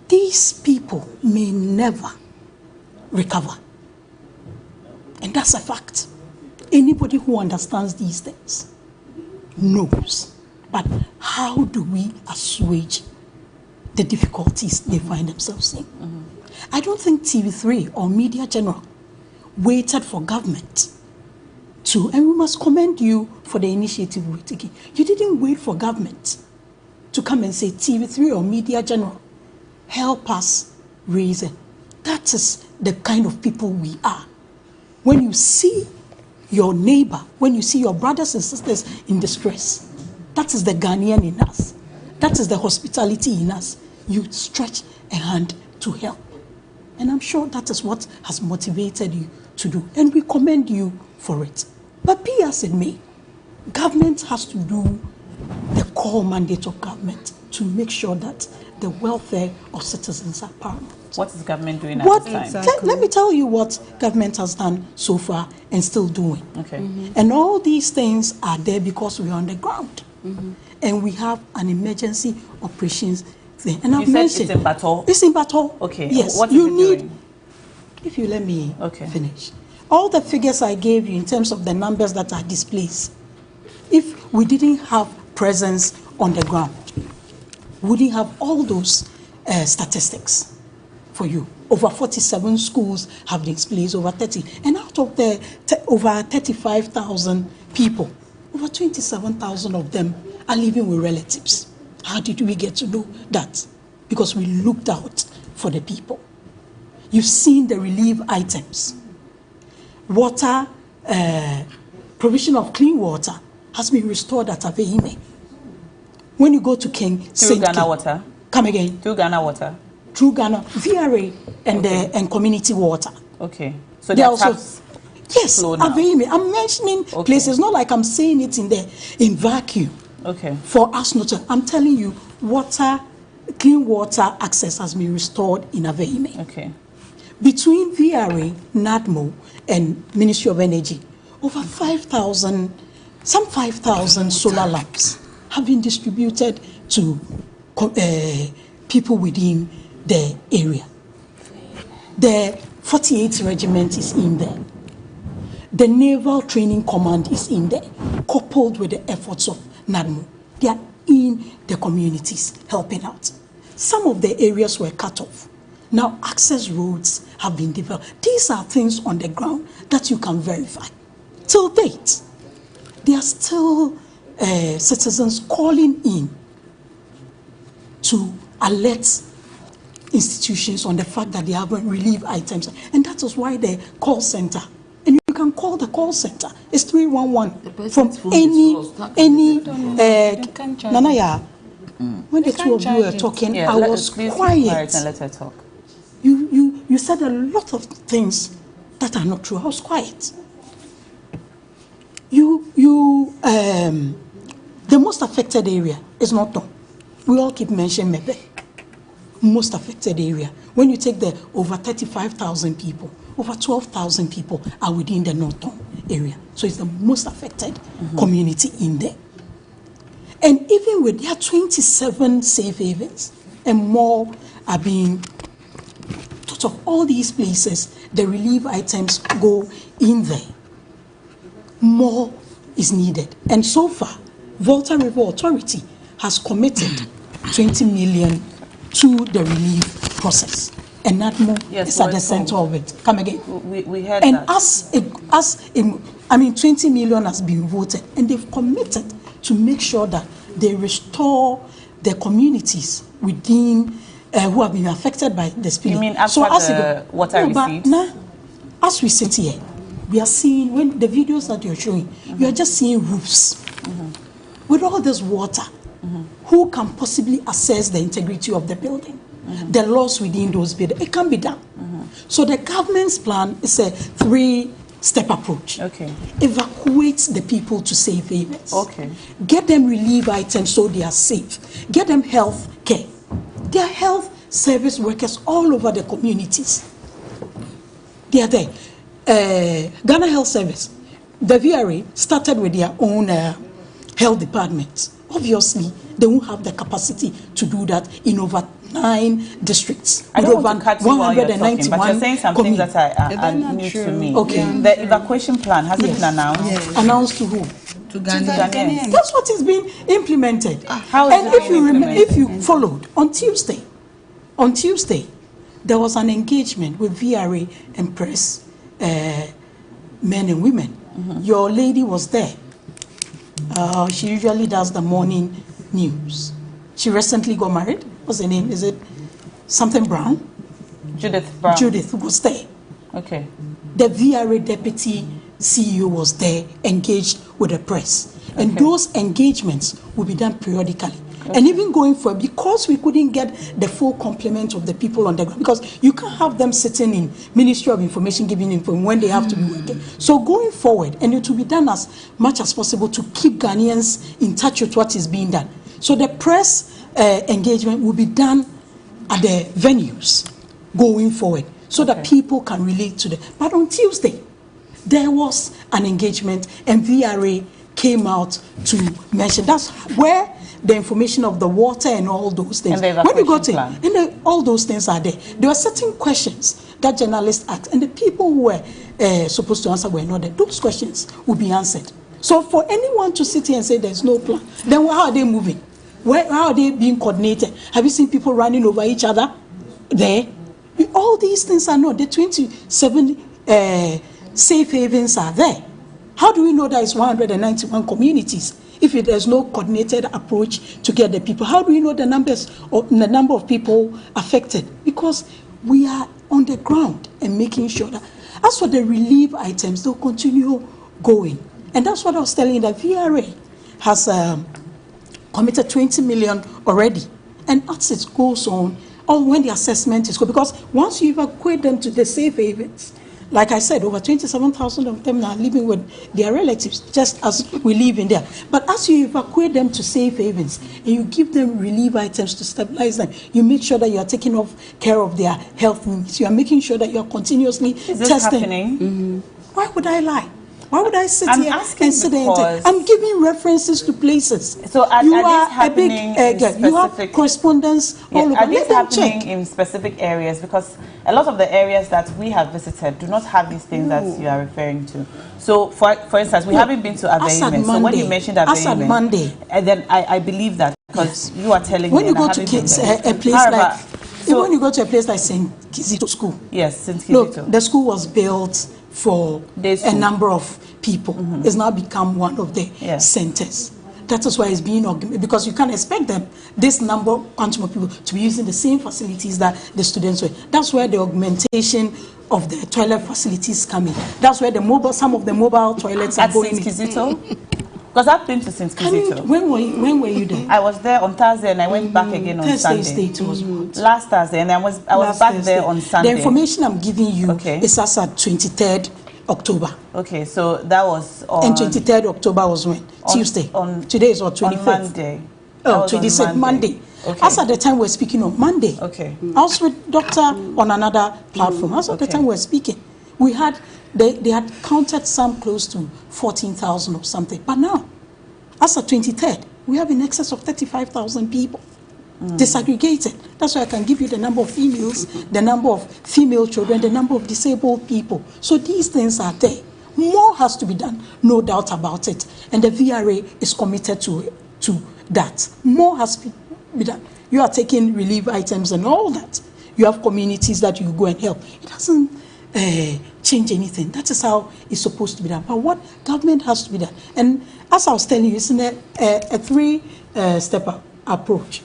S4: These people may never recover. And that's a fact. Anybody who understands these things knows. But how do we assuage the difficulties they find themselves in? I don't think TV3 or Media General waited for government to, and we must commend you for the initiative we're taking. You didn't wait for government to come and say, TV3 or Media General, help us raise it. That is the kind of people we are. When you see your neighbor, when you see your brothers and sisters in distress, that is the Ghanaian in us. That is the hospitality in us. You stretch a hand to help. And I'm sure that is what has motivated you to do. And we commend you for it. But be as it may, government has to do the core mandate of government to make sure that the welfare of citizens are paramount.
S1: What is government doing at this time?
S4: Let me tell you what government has done so far and still doing.
S1: Okay.
S4: And all these things are there because we're on the ground. And we have an emergency operations thing. And I've mentioned
S1: it's in Bato?
S4: It's in Bato.
S1: Okay.
S4: Yes.
S1: What is it doing?
S4: If you let me
S1: Okay.
S4: finish. All the figures I gave you in terms of the numbers that are displaced, if we didn't have presence on the ground, we wouldn't have all those statistics for you. Over 47 schools have displaced, over 30. And out of the over 35,000 people, over 27,000 of them are living with relatives. How did we get to know that? Because we looked out for the people. You've seen the relief items. Water, provision of clean water has been restored at Aveime. When you go to King,
S1: Through Ghana Water?
S4: Come again.
S1: Through Ghana Water?
S4: Through Ghana, VRA and community water.
S1: Okay. So
S4: They
S1: there
S4: are
S1: are
S4: also,
S1: taps
S4: yes,
S1: flow now?
S4: Aveime. I'm mentioning places, not like I'm saying it in vacuum.
S1: Okay.
S4: For us not to, I'm telling you, clean water access has been restored in Aveime.
S1: Okay.
S4: Between VRA, NADMO, and Ministry of Energy, over 5,000 solar lamps have been distributed to people within the area. The 48th Regiment is in there. The Naval Training Command is in there, coupled with the efforts of NADMO. They are in the communities helping out. Some of the areas were cut off. Now access roads have been developed. These are things on the ground that you can verify. Till date, there are still citizens calling in to alert institutions on the fact that they haven't relief items. And that is why the call center, and you can call the call center, it's 311 from any Nanaya. When the two of you were talking,
S1: Yeah,
S4: I was
S1: please keep
S4: quiet.
S1: and let her talk.
S4: You said a lot of things that are not true. I was quiet. The most affected area is not done. We all keep mentioning Mebe. Most affected area. When you take the over 35,000 people, over 12,000 people are within the Northern area. So it's the most affected community in there. And even with there are 27 safe havens and more are being, out of all these places, the relief items go in there. More is needed. And so far, Volta River Authority has committed 20 million to the relief process. And NADMO is at the center of it. Come again.
S1: We heard
S4: and
S1: that.
S4: 20 million has been voted, and they've committed to make sure that they restore the communities within who have been affected by the spill.
S1: You mean after the water receipts?
S4: As we sit here, we are seeing, when the videos that you're showing, you are just seeing roofs. With all this water, who can possibly assess the integrity of the building? The laws within those buildings, it can be done. So the government's plan is a 3-step approach.
S1: Okay.
S4: Evacuate the people to safe havens.
S1: Okay.
S4: Get them relief items so they are safe. Get them health care. There are health service workers all over the communities. They are there. Ghana Health Service, the VRA started with their own health departments. Obviously, they won't have the capacity to do that in over 9 districts.
S1: I don't want to cut you while you're talking, but you're saying something that are new to me.
S4: Okay.
S1: The evacuation plan, has it been announced?
S4: Yes. Announced to who?
S3: To Ghanaians.
S4: That's what is being implemented.
S1: How is
S4: And
S1: it
S4: if
S1: being
S4: you
S1: implemented?
S4: if you followed on Tuesday, there was an engagement with VRA and press, men and women. Your lady was there. She usually does the morning news. She recently got married. What's her name? Is it something Brown?
S1: Judith Brown.
S4: Judith was there.
S1: Okay.
S4: The VRA deputy CEO was there, engaged with the press. And those engagements will be done periodically. And even going forward, because we couldn't get the full complement of the people on the ground, because you can't have them sitting in Ministry of Information giving information when they have to be working. So going forward, and it will be done as much as possible to keep Ghanaians in touch with what is being done. So the press engagement will be done at the venues going forward, so that people can relate to them. But on Tuesday, there was an engagement, and VRA came out to mention. That's where the information of the water and all those things.
S1: And the
S4: when you go to
S1: plan.
S4: all those things are there. There were certain questions that journalists asked, and the people who were supposed to answer were not there. Those questions will be answered. So for anyone to sit here and say there's no plan, then how are they moving? How are they being coordinated? Have you seen people running over each other there? All these things are not. The 27 safe havens are there. How do we know that it's 191 communities if there's no coordinated approach to get the people? How do we know the number of people affected? Because we are on the ground and making sure that, as for the relief items, they'll continue going. And that's what I was telling you, that VRA has committed 20 million already. And as it goes on, or when the assessment is good, because once you evacuate them to the safe havens, like I said, over 27,000 of them are living with their relatives, just as we live in there. But as you evacuate them to safe havens and you give them relief items to stabilize them, you make sure that you are taking care of their health needs. You are making sure that you are continuously
S1: Is this
S4: testing.
S1: happening?
S4: Why would I lie? Why would I sit
S1: I'm
S4: here
S1: asking
S4: and sit there and
S1: because-
S4: I'm giving references to places.
S1: So are
S4: you
S1: these
S4: are a
S1: happening
S4: big
S1: in
S4: girl. You have
S1: specific-
S4: correspondence all over.
S1: Are these
S4: Let them
S1: happening
S4: check.
S1: in specific areas? Because a lot of the areas that we have visited do not have these things that you are referring to. So, for instance, we haven't been to
S4: As at
S1: Aveiment. So when
S4: Monday-
S1: you mentioned
S4: as at
S1: Aveiment,
S4: Monday.
S1: and then I believe that because you are telling
S4: When
S1: me.
S4: you
S1: and I
S4: go to
S1: haven't been there.
S4: a place
S1: However,
S4: like,
S1: so-
S4: when you go to a place like St. Kizito School,
S1: yes, St.
S4: look,
S1: Kizito.
S4: the school was built for
S1: Day
S4: a
S1: school.
S4: number of people. It's now become one of the
S1: Yeah.
S4: centers. That is why it's being augmented, because you can't expect them, this number, quantum of people, to be using the same facilities that the students were. That's where the augmentation of the toilet facilities come in. That's where some of the mobile toilets are
S1: At
S4: going
S1: St.
S4: in.
S1: Kizito? Because I've been to St.
S4: Can you-
S1: Kizito.
S4: when were you there?
S1: I was there on Thursday and I went back again on
S4: Thursday
S1: Sunday.
S4: State was what?
S1: Last Thursday, and I was
S4: Last
S1: back
S4: Thursday.
S1: there on Sunday.
S4: The information I'm giving you
S1: Okay.
S4: is as at 23rd October.
S1: Okay, so that was on
S4: And 23rd October was when? Tuesday. Today is what, 25th?
S1: on Monday. That
S4: Oh,
S1: was on
S4: 26th, Monday.
S1: Okay.
S4: As at the time we're speaking on Monday.
S1: Okay.
S4: I was with doctor on another platform. As at the
S1: Okay.
S4: time we're speaking, we had, they had counted some close to 14,000 or something. But now, as at 23rd, we have in excess of 35,000 people. Disaggregated. That's why I can give you the number of females, the number of female children, the number of disabled people. So these things are there. More has to be done, no doubt about it. And the VRA is committed to that. More has to be done. You are taking relief items and all that. You have communities that you go and help. It doesn't change anything. That is how it's supposed to be done. But what government has to be done? And as I was telling you, it's in a three-step approach.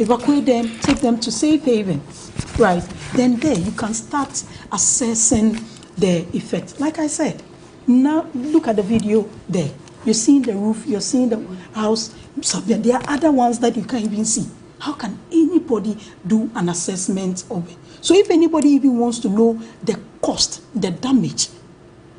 S4: Evacuate them, take them to safe havens, right? Then there you can start assessing the effect. Like I said, now look at the video there. You're seeing the roof, you're seeing the house. There are other ones that you can't even see. How can anybody do an assessment of it? So if anybody even wants to know the cost, the damage,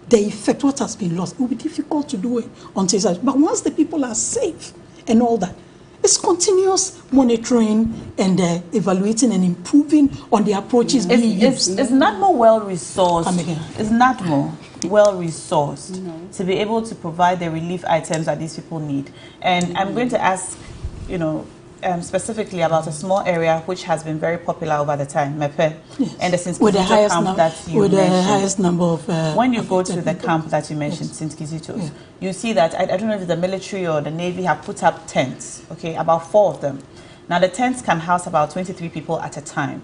S4: the effect, what has been lost, it will be difficult to do it until it's. But once the people are safe and all that, It's continuous monitoring and evaluating and improving on the approaches being used.
S1: Is NADMO well resourced?
S4: Come again.
S1: Is NADMO well resourced to be able to provide the relief items that these people need? And I'm going to ask, you know, specifically about a small area which has been very popular over the time, Mepe,
S4: Yes.
S1: and the St.
S4: With the
S1: Kizito
S4: highest
S1: camp that you
S4: with
S1: mentioned.
S4: the highest number of
S1: When you go to
S4: affected
S1: the
S4: people.
S1: camp that you mentioned, St. Kizitos,
S4: Yeah.
S1: you see that, I don't know if the military or the Navy have put up tents, okay, about 4 of them. Now the tents can house about 23 people at a time.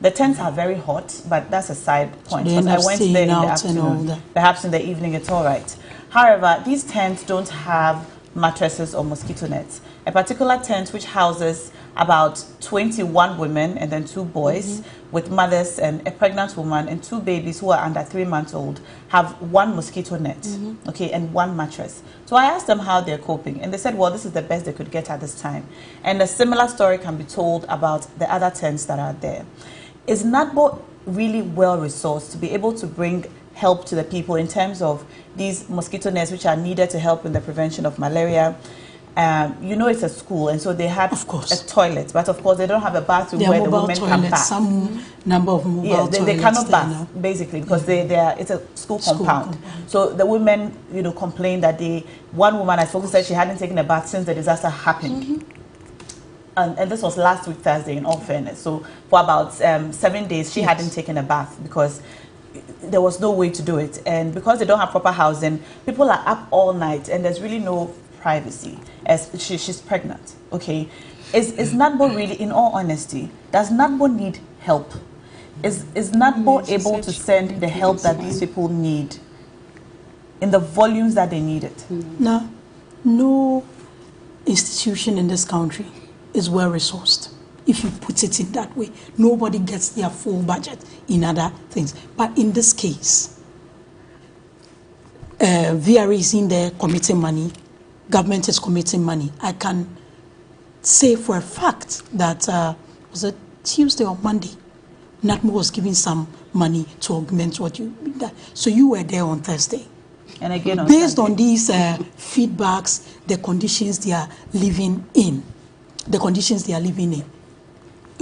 S1: The tents are very hot, but that's a side point.
S4: they
S1: Because
S4: end
S1: I
S4: up
S1: went
S4: staying
S1: there in the
S4: out and all
S1: afternoon.
S4: that.
S1: Perhaps in the evening it's all right. However, these tents don't have mattresses or mosquito nets. A particular tent which houses about 21 women and then 2 boys with mothers and a pregnant woman and 2 babies who are under 3 months old have 1 mosquito net, okay, and 1 mattress. So I asked them how they're coping, and they said, well, this is the best they could get at this time. And a similar story can be told about the other tents that are there. Is NADMO really well resourced to be able to bring help to the people in terms of these mosquito nets which are needed to help in the prevention of malaria? You know, it's a school, and so they had
S4: Of course.
S1: a toilet, but of course they don't have a bathroom
S4: There are
S1: where the
S4: mobile
S1: women can
S4: toilets,
S1: bath.
S4: some number of mobile
S1: Yeah,
S4: toilets.
S1: they cannot
S4: there
S1: bath
S4: now.
S1: basically because it's a school
S4: School
S1: compound.
S4: compound.
S1: So the women, you know, complained that one woman I spoke to said she hadn't taken a bath since the disaster happened. And this was last week Thursday, in all fairness. So for about 7 days, she hadn't taken a bath because there was no way to do it. And because they don't have proper housing, people are up all night and there's really no privacy as she's pregnant, okay? Is NADMO really, in all honesty, does NADMO need help? Is NADMO able to send the help that these people need in the volumes that they need it?
S4: Now, no institution in this country is well resourced. If you put it in that way, nobody gets their full budget in other things. But in this case, VRA is in there committing money, government is committing money. I can say for a fact that was it Tuesday or Monday, NADMO was giving some money to augment what you did. So you were there on Thursday.
S1: And again, on
S4: Based
S1: Sunday.
S4: on these feedbacks, the conditions they are living in, it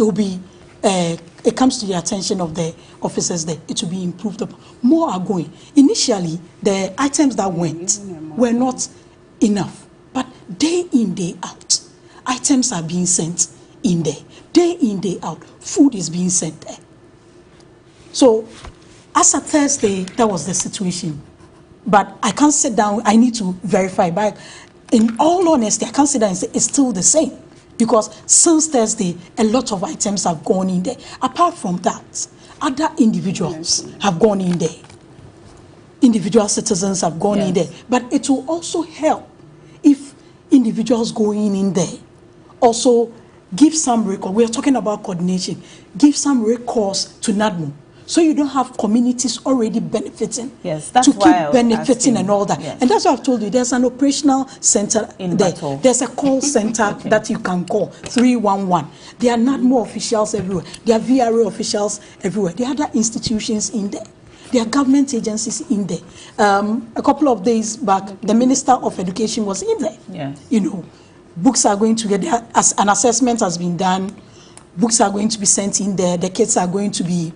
S4: will be, it comes to the attention of the officers there, it will be improved upon. More are going. Initially, the items that went were not enough, but day in, day out, items are being sent in there. Day in, day out, food is being sent there. So, as of Thursday, that was the situation. But I can't sit down, I need to verify. But in all honesty, I can't sit down and say it's still the same. Because since Thursday, a lot of items have gone in there. Apart from that, other individuals have gone in there. Individual citizens have gone in there. But it will also help if individuals going in there also give some recourse. We are talking about coordination. Give some recourse to NADMO. So you don't have communities already benefiting.
S1: Yes, that's
S4: to keep
S1: why I was
S4: benefiting
S1: asking.
S4: and all that.
S1: Yes.
S4: And that's what I've told you. There's an operational center
S1: In
S4: there.
S1: Battle.
S4: There's a call center that you can call, 311. There are NADMO officials everywhere. There are VRA officials everywhere. There are other institutions in there. There are government agencies in there. A couple of days back, the Minister of Education was in there.
S1: Yes.
S4: You know, books are going to get there. As an assessment has been done, books are going to be sent in there. The kids are going to be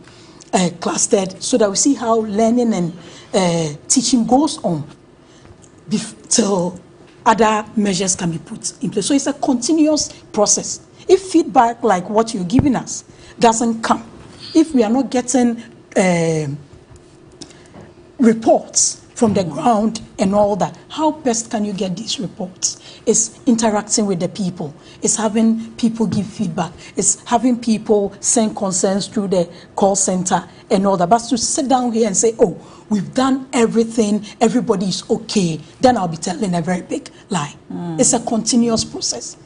S4: clustered so that we see how learning and teaching goes on till other measures can be put in place. So it's a continuous process. If feedback like what you're giving us doesn't come, if we are not getting reports from the ground and all that, how best can you get these reports? It's interacting with the people. It's having people give feedback. It's having people send concerns through the call center and all that. But to sit down here and say, oh, we've done everything, everybody is okay, then I'll be telling a very big lie. It's a continuous process.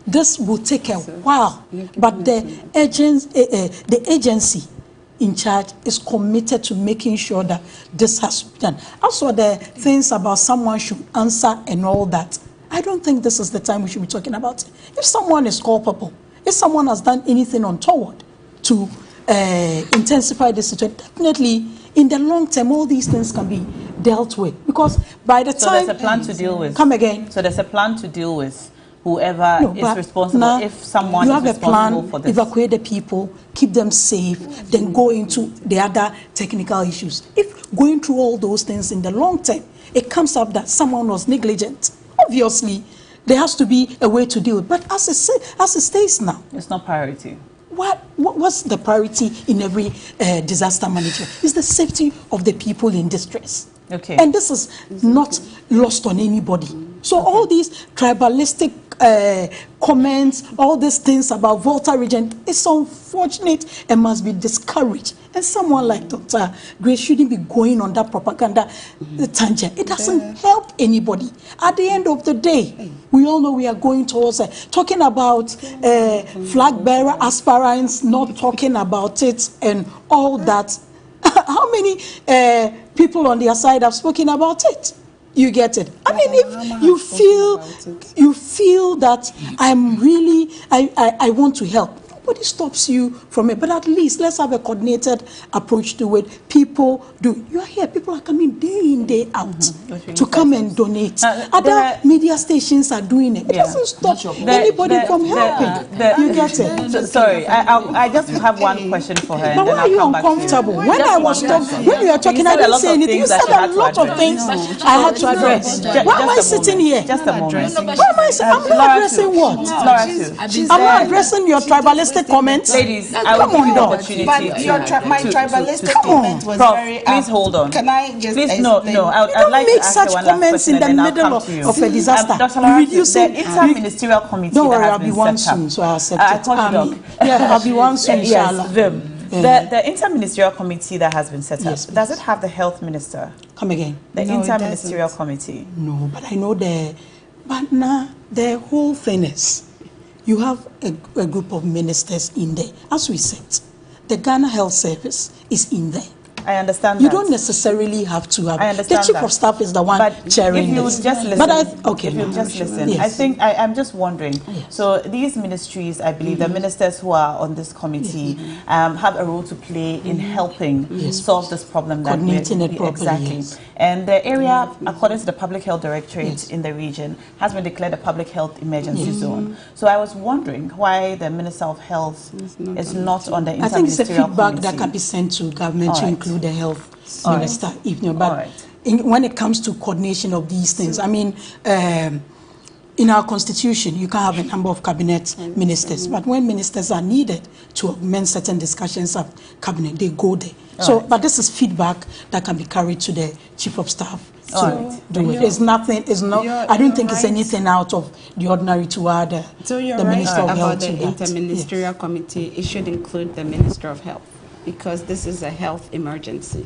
S4: This will take a while, but the agency in charge is committed to making sure that this has been done. Also, the things about someone should answer and all that, I don't think this is the time we should be talking about it. If someone is culpable, if someone has done anything untoward to intensify the situation, definitely in the long term, all these things can be dealt with. Because by the
S1: So
S4: time...
S1: there's a plan to deal with.
S4: Come again.
S1: So there's a plan to deal with whoever
S4: No,
S1: is
S4: but
S1: responsible,
S4: now
S1: if someone
S4: you
S1: is
S4: have a
S1: responsible
S4: plan,
S1: for this.
S4: evacuate the people, keep them safe, then go into the other technical issues. If going through all those things in the long term, it comes up that someone was negligent, obviously there has to be a way to deal with it. But as it stays now,
S1: It's not priority.
S4: what's the priority in every disaster management? It's the safety of the people in distress.
S1: Okay.
S4: And this is not lost on anybody. So all these tribalistic comments, all these things about Volta region, it's unfortunate and must be discouraged. And someone like Dr. Grace shouldn't be going on that propaganda tangent. It doesn't help anybody. At the end of the day, we all know we are going towards talking about flag bearer aspirants, not talking about it and all that. How many people on their side have spoken about it? You get it. I mean, if you feel that I want to help, nobody stops you from it. But at least let's have a coordinated approach to it. People do. You are here. People are coming day in, day out to come and donate. Other media stations are doing it. It doesn't stop anybody from helping. You get it.
S1: Sorry, I just have one question for her.
S4: But why are you uncomfortable? When I was talking, when you were talking, I didn't say anything. You said a lot of things I had to address. Why am I sitting here?
S1: Just a moment.
S4: Why am I saying? I'm not addressing what?
S1: Laura too.
S4: I'm not addressing your tribalistic comments.
S1: Ladies, I will give you the opportunity
S2: But
S1: to,
S2: my
S1: to-
S2: tribalistic
S4: Come on.
S2: comment was
S1: Prof,
S2: very
S1: please hold on.
S2: Can I just
S1: Please, no,
S2: explain?
S1: I'd
S4: Don't
S1: like
S4: make
S1: to ask
S4: such
S1: you one last
S4: comments in
S1: question
S4: the
S1: and then I'll
S4: middle
S1: come to you.
S4: of a disaster.
S1: Dr. Laura, the
S4: Reducing-
S1: inter-ministerial committee
S4: Don't worry,
S1: that has
S4: I'll be
S1: been
S4: one
S1: set up.
S4: soon, so I'll accept
S1: I
S4: it.
S1: called you Doc.
S4: Yeah, I'll be one soon, inshallah.
S1: Yes, Vim. The inter-ministerial committee that has been set up,
S4: Yes,
S1: does it have the health minister?
S4: Come again.
S1: The
S2: No, it
S1: inter-ministerial committee.
S4: No, but I know but now the whole thing is, you have a group of ministers in there. As we said, the Ghana Health Service is in there.
S1: I understand
S4: You
S1: that.
S4: don't necessarily have to have.
S1: I understand
S4: The chief
S1: that.
S4: of staff is the one
S1: But
S4: chairing
S1: if you
S4: this.
S1: would just listen,
S4: But okay,
S1: if you would just listen,
S4: Yes.
S1: I think I'm just wondering.
S4: Yes.
S1: So these ministries, I believe, the ministers who are on this committee have a role to play in helping solve this problem. That
S4: Coordinating it properly,
S1: exactly.
S4: yes.
S1: And the area, according to the Public Health Directorate in the region, has been declared a public health emergency zone. So I was wondering why the Minister of Health is not on the
S4: I think it's a
S1: inter-ministerial
S4: feedback
S1: committee.
S4: that can be sent to government to
S1: All right.
S4: include the health
S1: All
S4: minister.
S1: right.
S4: If you know,
S1: All
S4: but
S1: right.
S4: when it comes to coordination of these things, I mean, in our constitution, you can have a number of cabinet ministers, but when ministers are needed to augment certain discussions of cabinet, they go there. So, but this is feedback that can be carried to the chief of staff.
S1: All
S4: So
S1: right.
S4: do it. It's nothing. It's not. I don't think it's
S2: right.
S4: anything out of the ordinary to add
S2: So you're
S4: the
S2: right
S4: minister of
S2: about
S4: health
S2: the
S4: to that.
S2: interministerial committee. It should include the Minister of Health because this is a health emergency.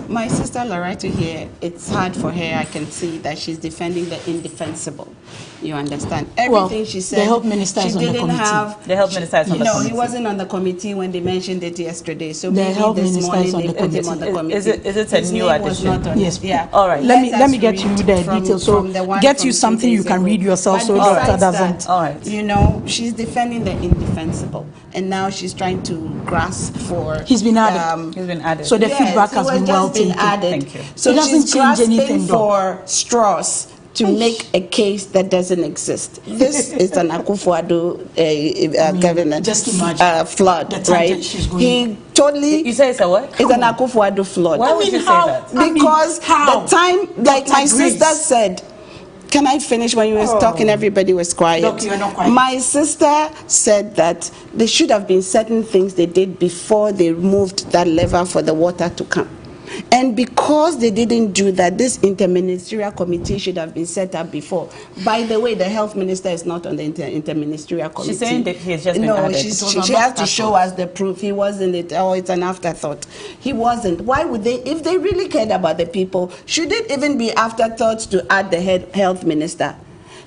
S2: My sister Loretta here, it's hard for her. I can see that she's defending the indefensible. You understand? Everything she said.
S4: the health minister
S2: she
S4: is on the
S2: didn't
S4: committee.
S2: have.
S1: The health minister is on the
S2: No,
S1: committee.
S2: he wasn't on the committee when they mentioned it yesterday. So
S4: The
S2: maybe
S4: health
S2: this
S4: minister
S2: morning
S4: is on
S2: they
S4: the
S2: put him
S4: committee.
S2: on the committee.
S1: Is it a
S2: His
S1: new
S2: name was
S1: addition?
S2: not on
S4: Yes.
S2: it. Yeah.
S1: All right.
S4: Let me
S2: us
S4: get you
S2: read
S4: the
S2: from-
S4: details. So
S2: from the one
S4: get
S2: from
S4: you
S2: 2
S4: something you
S2: days
S4: can
S2: ago.
S4: read yourself
S2: But
S4: so
S2: besides
S4: doctor doesn't.
S2: that,
S1: All right.
S2: You know, she's defending the indefensible, and now she's trying to grasp for.
S4: He's been added.
S1: He's been added.
S4: So the
S2: Yes,
S4: feedback
S2: it
S4: has
S2: was
S4: been
S2: just
S4: well
S2: been
S4: taken.
S2: added.
S1: Thank you.
S2: So
S4: It doesn't
S2: she's
S4: change
S2: grasping
S4: anything, though.
S2: for straws to make a case that doesn't exist. This is an Akufo-Addo government
S4: just imagine
S2: flood,
S4: the tangent
S2: right?
S4: she's going
S2: He totally.
S1: You say it's a what?
S2: It's an Akufo-Addo flood.
S1: Why would you say that?
S2: Because
S4: how?
S2: the time, like
S4: Dr.
S2: my
S4: Grace.
S2: sister said, can I finish? When you were talking, everybody was quiet.
S4: Doc, you are not quiet.
S2: My sister said that there should have been certain things they did before they moved that lever for the water to come. And because they didn't do that, this interministerial committee should have been set up before. By the way, the health minister is not on the interministerial committee.
S1: She's saying that he has just been
S2: no,
S1: added.
S2: she has to show us the proof. He wasn't it, or it's an afterthought. He wasn't. Why would they, if they really cared about the people, should it even be afterthought to add the health minister?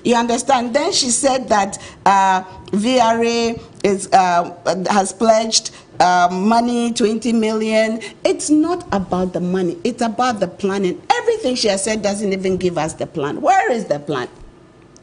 S2: You understand? Then she said that VRA has pledged money, 20 million. It's not about the money. It's about the planning. Everything she has said doesn't even give us the plan. Where is the plan?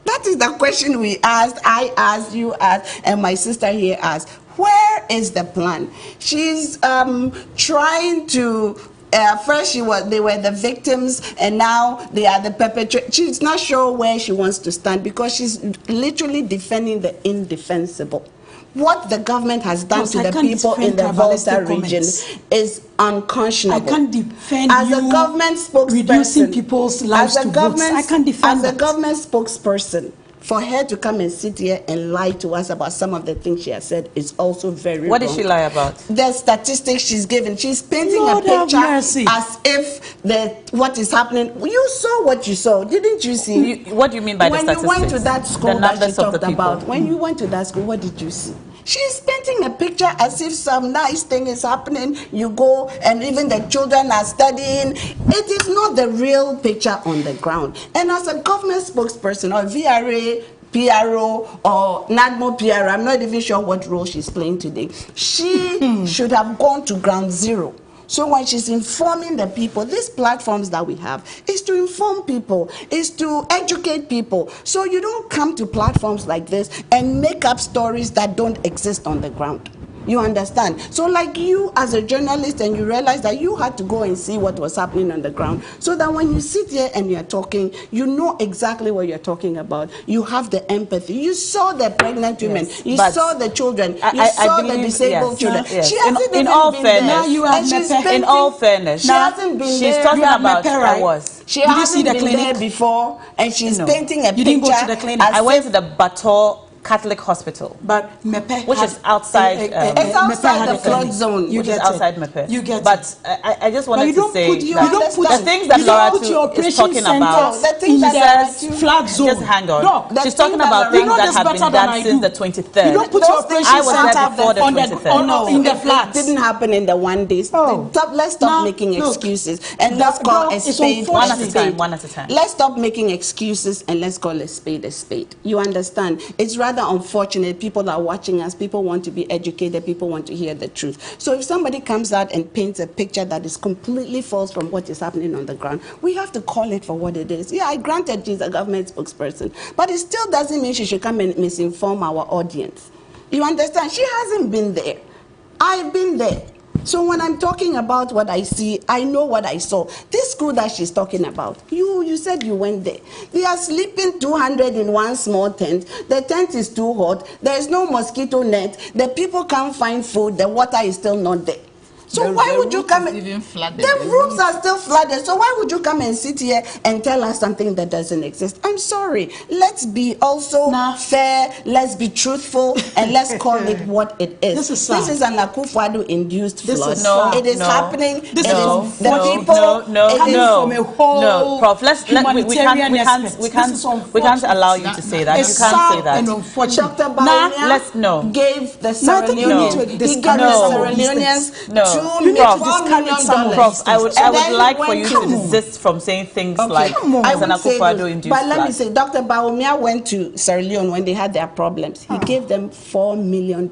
S2: That is the question we asked, I asked, you asked, and my sister here asked. Where is the plan? She's trying to First, they were the victims, and now they are the perpetrators. She's not sure where she wants to stand because she's literally defending the indefensible. What the government has done
S4: Because
S2: to
S4: I
S2: the
S4: can't
S2: people in
S4: defend
S2: the Volta
S4: tribalistic
S2: region
S4: comments.
S2: is unconscionable.
S4: I can't defend
S2: as a
S4: you
S2: government spokesperson,
S4: reducing people's lives
S2: as a
S4: to votes. I can't defend
S2: as a
S4: that.
S2: government spokesperson, for her to come and sit here and lie to us about some of the things she has said is also very
S1: What
S2: wrong.
S1: did she lie about?
S2: The statistics she's given, she's painting
S4: Lord
S2: a
S4: have
S2: picture
S4: mercy.
S2: as if what is happening. You saw what you saw, didn't you see?
S1: What do you mean by the
S2: when
S1: statistics?
S2: you went to that school
S1: The
S2: that she
S1: numbers of the
S2: talked
S1: people.
S2: about, when you went to that school, what did you see? She's painting a picture as if some nice thing is happening. You go and even the children are studying. It is not the real picture on the ground. And as a government spokesperson or VRA, PRO or NADMO PRO, I'm not even sure what role she's playing today. She should have gone to ground zero. So when she's informing the people, these platforms that we have is to inform people, is to educate people. So you don't come to platforms like this and make up stories that don't exist on the ground. You understand? So like you as a journalist, and you realize that you had to go and see what was happening on the ground, so that when you sit here and you're talking, you know exactly what you're talking about. You have the empathy. You saw the pregnant women.
S1: Yes,
S2: You
S1: but
S2: saw the children. You
S1: I
S2: saw
S1: believe,
S2: the disabled
S1: yes,
S2: children.
S1: yes.
S2: She hasn't
S1: In
S2: even
S1: all
S2: been
S1: fairness,
S2: there.
S4: Now you have
S2: And she's
S4: Mepe.
S2: painting-
S1: In all fairness,
S2: she hasn't been
S1: she's
S2: there.
S1: talking
S4: You have
S1: about
S4: Mepe, right?
S1: I was.
S2: She
S4: Did you
S2: hasn't
S4: see the
S2: been
S4: clinic?
S2: there before, and she's
S1: No.
S2: painting a
S4: You
S2: picture.
S4: didn't go to the clinic.
S2: as
S1: I went
S2: if-
S1: to the Bator Catholic Hospital.
S4: But Mepe
S1: Which
S4: had
S1: is outside,
S2: It's
S4: Mepe
S2: outside
S4: had
S2: the
S4: a
S2: flood
S4: clinic.
S2: zone.
S4: You
S1: Which is
S4: get
S1: outside
S4: it.
S1: Mepe.
S4: You get
S1: but
S4: it.
S1: I just
S4: But
S1: wanted
S4: you
S1: to
S4: don't
S1: say
S4: put you
S1: that
S4: don't put
S1: the things that
S4: you
S1: Laura
S4: don't put your
S1: is
S4: operation
S1: talking about.
S4: center
S2: The things
S4: in
S2: that
S4: the
S2: you-
S4: flood zone.
S1: Just hang on.
S4: Doc,
S2: the
S1: She's
S2: thing
S1: talking
S2: that
S1: about
S2: Laura-
S1: things
S4: you know
S1: that
S4: this
S1: have
S4: better
S1: been
S4: than
S1: done
S4: I
S1: since
S4: do.
S1: the 23rd.
S4: You don't put
S2: Those
S4: your
S2: things
S4: operation
S1: I was there
S4: center
S1: before the
S4: on
S1: 23rd.
S4: in the
S2: It
S4: flats.
S2: didn't happen in the one day.
S4: Oh.
S2: Let's stop
S4: Now,
S2: making
S4: look,
S2: excuses and let's call a
S4: it's
S2: spade
S1: One at
S4: unfortunate.
S1: a time, one at a time.
S2: Let's stop making excuses and let's call a spade a spade. You understand? It's rather unfortunate. People are watching us. People want to be educated. People want to hear the truth. So if somebody comes out and paints a picture that is completely false from what is happening on the ground, we have to call it for what it is. Yeah, I granted she's a government spokesperson, but it still doesn't mean she should come and misinform our audience. You understand? She hasn't been there. I've been there. So when I'm talking about what I see, I know what I saw. This school that she's talking about, you said you went there. They are sleeping 200 in one small tent. The tent is too hot. There is no mosquito net. The people can't find food. The water is still not there. So why would you come?
S3: Even flooded.
S2: The rooms are still flooded. So why would you come and sit here and tell us something that doesn't exist? I'm sorry. Let's be also fair. Let's be truthful, and let's call it what it is.
S4: This is sad.
S2: This is an Akufo-Addo induced
S4: This
S2: flood.
S4: is sad.
S2: It is
S1: No,
S2: happening.
S4: This
S2: It
S4: is
S2: is the
S4: unfortunate.
S2: people.
S1: No,
S2: it is-
S4: from a whole
S1: no, Prof. We
S4: humanitarian
S1: can't
S4: aspect. This is
S1: allow you to say that.
S4: It's
S1: You can't
S4: sad
S1: say that.
S4: and unfortunate.
S2: Dr.
S4: Now,
S2: Bawumia gave the Sierra
S4: I think you need to
S2: Leoneans, he
S4: discourage
S2: gave the
S4: some
S2: Sierra
S4: of these
S2: Leoneans
S4: things.
S1: No.
S2: $2
S1: You need to
S2: $4
S4: discourage some of
S2: million.
S1: Prof, I would
S2: And then
S1: like
S2: he
S1: for you
S2: went
S1: to desist from saying things
S2: Okay.
S1: like
S4: Come on.
S2: I
S1: it's an
S2: won't say
S1: Akufo-Addo
S2: those,
S1: induced
S2: but let me
S1: flood.
S2: say, Dr. Bawumia went to Sierra Leone when they had their problems. He gave them $4 million.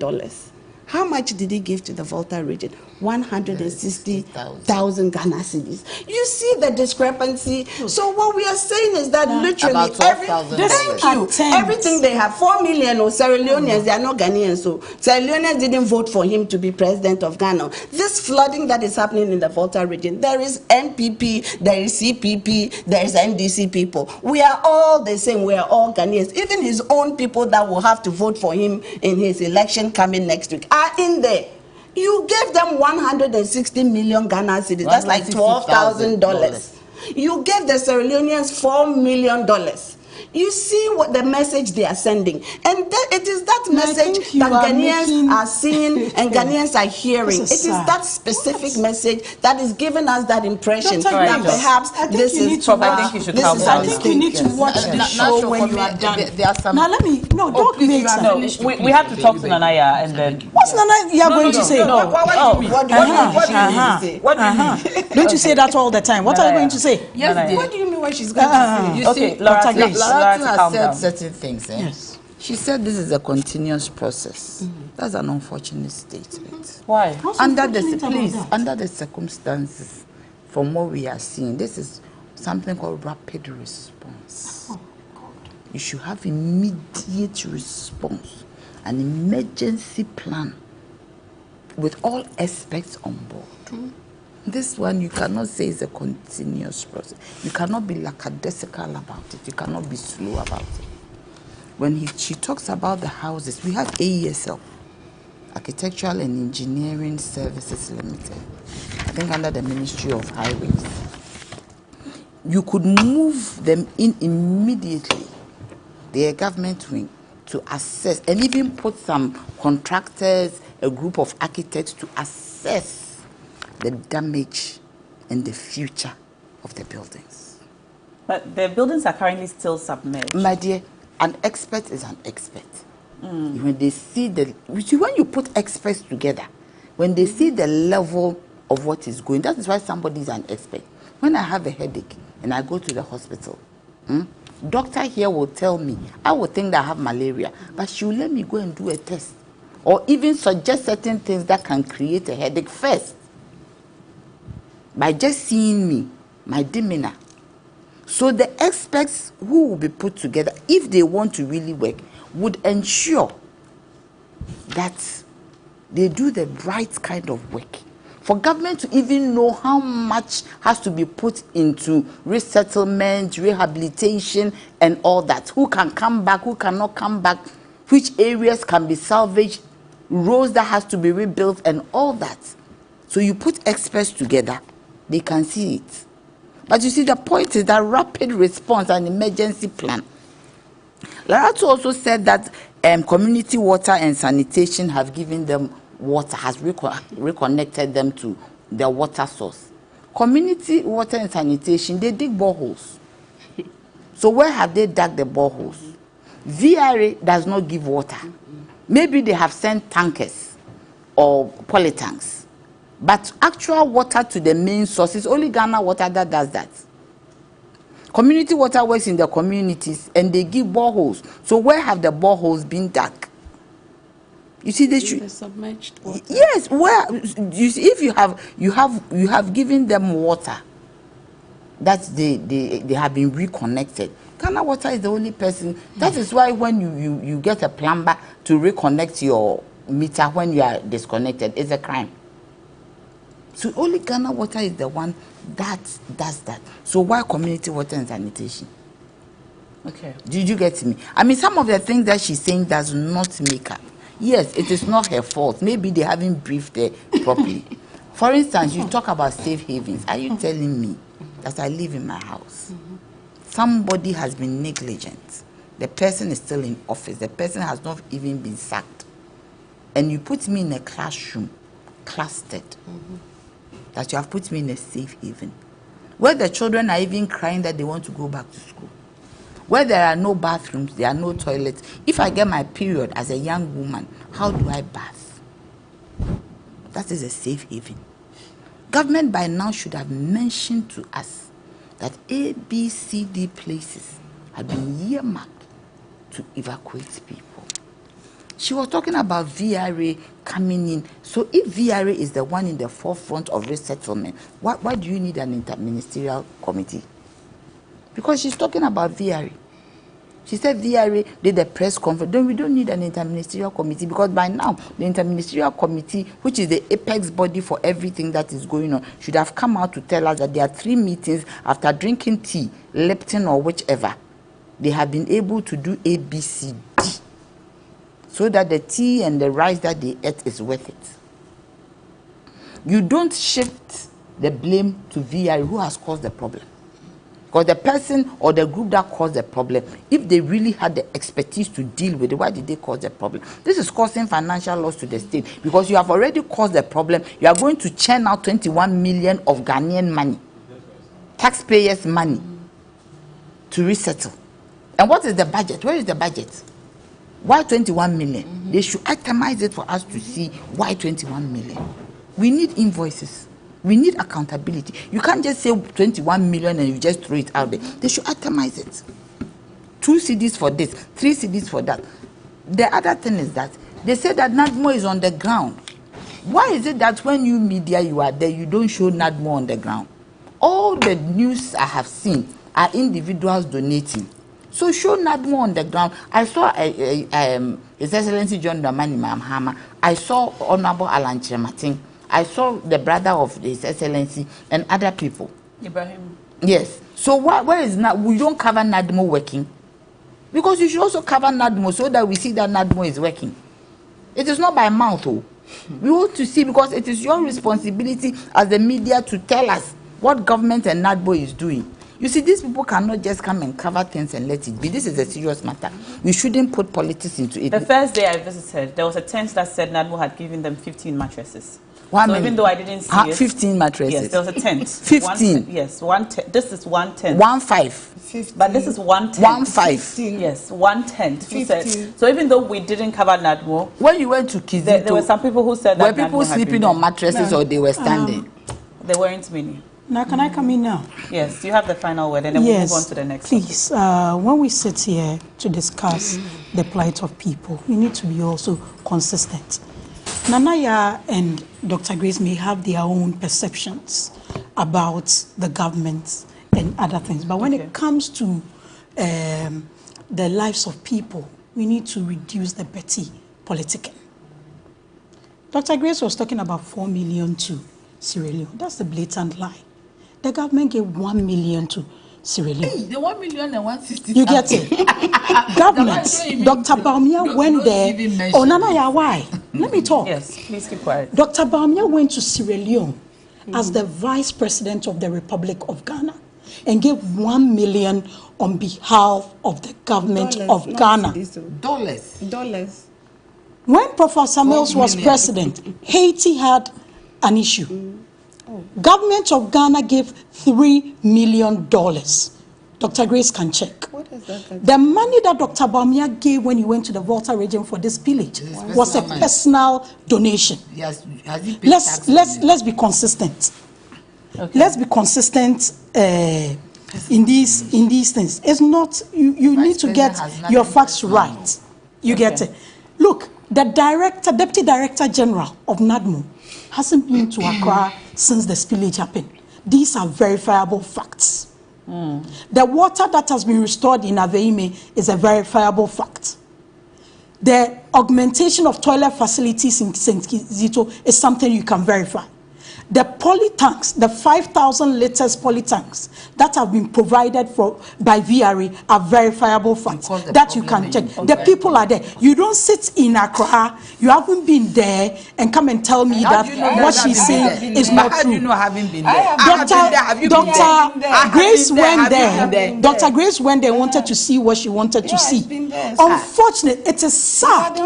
S2: How much did he give to the Volta region? 160,000 Ghana cedis. You see the discrepancy. So what we are saying is that literally
S3: About $12,000.
S2: thank you.
S4: Attempt.
S2: Everything they have, 4 million or Sierra Leoneans, they are not Ghanaians. So Sierra Leoneans didn't vote for him to be president of Ghana. This flooding that is happening in the Volta region, there is NPP, there is CPP, there is NDC people. We are all the same. We are all Ghanaians. Even his own people that will have to vote for him in his election coming next week are in there. You gave them 160 million Ghana cedis. That's like $12,000. You gave the Sierra Leoneans $4 million. You see what the message they are sending, and it is that
S4: I
S2: message
S4: think you
S2: that
S4: are
S2: Ghanaians
S4: making-
S2: are seeing and Ghanaians are hearing.
S4: This
S2: It
S4: is
S2: is
S4: sad.
S2: that specific message that is giving us that impression
S4: Dr.
S2: that
S4: Grace,
S2: perhaps
S4: I think
S2: this
S4: you need
S2: is.
S4: to
S1: Prof, I think you should
S2: this
S1: calm
S2: is
S1: down.
S2: a
S4: I think you need to
S2: mistake,
S4: watch
S2: yes.
S4: the
S3: Now,
S4: show
S3: sure,
S4: when
S3: for
S4: you
S3: me,
S4: are done.
S3: there are some-
S4: Now let me don't
S3: please,
S4: make
S3: you are
S4: some.
S1: No,
S3: finished.
S1: we have to talk to Nanaya and then.
S4: What's Nana you are going to say?
S1: no.
S2: What do you mean? What do you mean? What do you mean to say?
S1: What do you mean?
S4: Don't you say that all the time? What are you going to say?
S3: Yes,
S1: No, no,
S3: dear.
S2: What do you mean what she's going to say?
S3: You
S1: Okay,
S3: see,
S1: Laura,
S3: Dr.
S1: please.
S3: Laura
S1: Laura, to
S3: has
S1: calm
S3: said
S1: down.
S3: certain things.
S4: Yes.
S3: She said this is a continuous process. That's an unfortunate statement.
S1: Why?
S4: What's
S3: Under the
S4: unfortunate about
S3: please,
S4: that?
S3: under the circumstances, from what we are seeing, this is something called rapid response. You should have immediate response, an emergency plan with all aspects on board. This one, you cannot say is a continuous process. You cannot be lackadaisical about it. You cannot be slow about it. When she talks about the houses, we have AESL, Architectural and Engineering Services Limited, I think under the Ministry of Highways. You could move them in immediately, their government wing, to assess and even put some contractors, a group of architects to assess the damage and the future of the buildings.
S1: But the buildings are currently still submerged.
S3: My dear, an expert is an expert. When they see when you put experts together, when they see the level of what is going, that is why somebody is an expert. When I have a headache and I go to the hospital, doctor here will tell me, I will think that I have malaria, but she will let me go and do a test, or even suggest certain things that can create a headache first. By just seeing me, my demeanor. So the experts who will be put together, if they want to really work, would ensure that they do the right kind of work. For government to even know how much has to be put into resettlement, rehabilitation, and all that. Who can come back, who cannot come back, which areas can be salvaged, roads that has to be rebuilt, and all that. So you put experts together, they can see it. But you see, the point is that rapid response and emergency plan. Laratu also said that community water and sanitation have given them water, has reconnected them to their water source. Community water and sanitation, they dig boreholes. So where have they dug the boreholes? VRA does not give water. Maybe they have sent tankers or polytanks. But actual water to the main source is only Ghana Water that does that. Community water works in the communities and they give boreholes. So where have the boreholes been dug? You see, they should.
S2: The submerged water.
S3: Yes, where you see, if you have given them water, that they have been reconnected. Ghana Water is the only person. That is why when you get a plumber to reconnect your meter when you are disconnected, it's a crime. So only Ghana Water is the one that does that. So why community water and sanitation?
S1: Okay.
S3: Did you get me? I mean, some of the things that she's saying does not make her. Yes, it is not her fault. Maybe they haven't briefed her properly. For instance, you talk about safe havens. Are you telling me that I live in my house? Somebody has been negligent. The person is still in office. The person has not even been sacked. And you put me in a classroom, clustered. That you have put me in a safe haven, where the children are even crying that they want to go back to school, where there are no bathrooms, there are no toilets. If I get my period as a young woman, how do I bath? That is a safe haven. Government by now should have mentioned to us that A, B, C, D places have been earmarked to evacuate people. She was talking about VRA coming in. So if VRA is the one in the forefront of resettlement, why do you need an interministerial committee? Because she's talking about VRA. She said VRA did a press conference. We don't need an interministerial committee, because by now the interministerial committee, which is the apex body for everything that is going on, should have come out to tell us that there are 3 meetings after drinking tea, Lipton or whichever. They have been able to do A, B, C, D, so that the tea and the rice that they ate is worth it. You don't shift the blame to VRA, who has caused the problem. Because the person or the group that caused the problem, if they really had the expertise to deal with it, why did they cause the problem? This is causing financial loss to the state, because you have already caused the problem. You are going to churn out 21 million of Ghanaian money, taxpayers' money, to resettle. And what is the budget? Where is the budget? Why 21 million? They should itemize it for us to see why 21 million. We need invoices. We need accountability. You can't just say 21 million and you just throw it out there. They should itemize it. 2 CDs for this, 3 CDs for that. The other thing is that they say that NADMO is on the ground. Why is it that when you media you are there, you don't show NADMO on the ground? All the news I have seen are individuals donating. So show NADMO on the ground. I saw His Excellency John Dramani Mahama. I saw Honorable Alan Chematin. I saw the brother of His Excellency and other people.
S1: Ibrahim.
S3: Yes. So where is we don't cover NADMO working? Because you should also cover NADMO so that we see that NADMO is working. It is not by mouth. Oh. We want to see, because it is your responsibility as the media to tell us what government and NADMO is doing. You see, these people cannot just come and cover things and let it be. This is a serious matter. We shouldn't put politics into it.
S1: The first day I visited, there was a tent that said NADMO had given them 15 mattresses.
S3: One
S1: so
S3: minute.
S1: even though I didn't see it,
S3: 15 mattresses.
S1: Yes, there was a tent.
S3: 15.
S1: Yes, one tent. This is one tent.
S3: 15.
S1: But this is one tent.
S3: 15.
S1: Yes, one tent. Who said, so even though we didn't cover NADMO,
S3: when you went to Kizito,
S1: there were some people who said that
S3: were people
S1: NADMO had
S3: sleeping
S1: been
S3: on mattresses or they were standing?
S1: There weren't many.
S4: Now, can I come in now?
S1: Yes, you have the final word, and then we'll move on to the next one.
S4: Please, when we sit here to discuss the plight of people, we need to be also consistent. Nanaya and Dr. Grace may have their own perceptions about the government and other things, but when it comes to the lives of people, we need to reduce the petty politicking. Dr. Grace was talking about 4 million to Sierra Leone. That's the blatant lie. The government gave 1 million to Sierra Leone.
S3: Hey, the 1 million and 160.
S4: You get it? Government, Dr. Baumia went there. Oh, Nanaya, why? Let me talk.
S1: Yes, please keep quiet.
S4: Dr. Baumia went to Sierra Leone as the Vice President of the Republic of Ghana and gave 1 million on behalf of the government of Ghana.
S2: Dollars.
S4: When Professor Mills was president, Haiti had an issue. Government of Ghana gave $3 million. Dr. Grace can check.
S2: What is that?
S4: The money that Dr. Baumia gave when he went to the Volta region for this pillage was a personal donation.
S3: Yes, has he paid
S4: Let's be consistent.
S1: Okay.
S4: Let's be consistent in these things. It's not you need to get your facts right. You get it. Look, the deputy director general of NADMO hasn't been to Accra since the spillage happened. These are verifiable facts. The water that has been restored in Aveime is a verifiable fact. The augmentation of toilet facilities in St. Kizito is something you can verify. The polytanks, the 5,000 liters polytanks that have been provided by VRA are verifiable facts that you can check. The people are there. You don't sit in Accra, you haven't been there, and come and tell me that what she's saying is not true.
S3: How do you know I haven't been there?
S4: Dr. Grace went there. Dr. Grace went there, wanted to see what she wanted to see. Unfortunately, it is sad.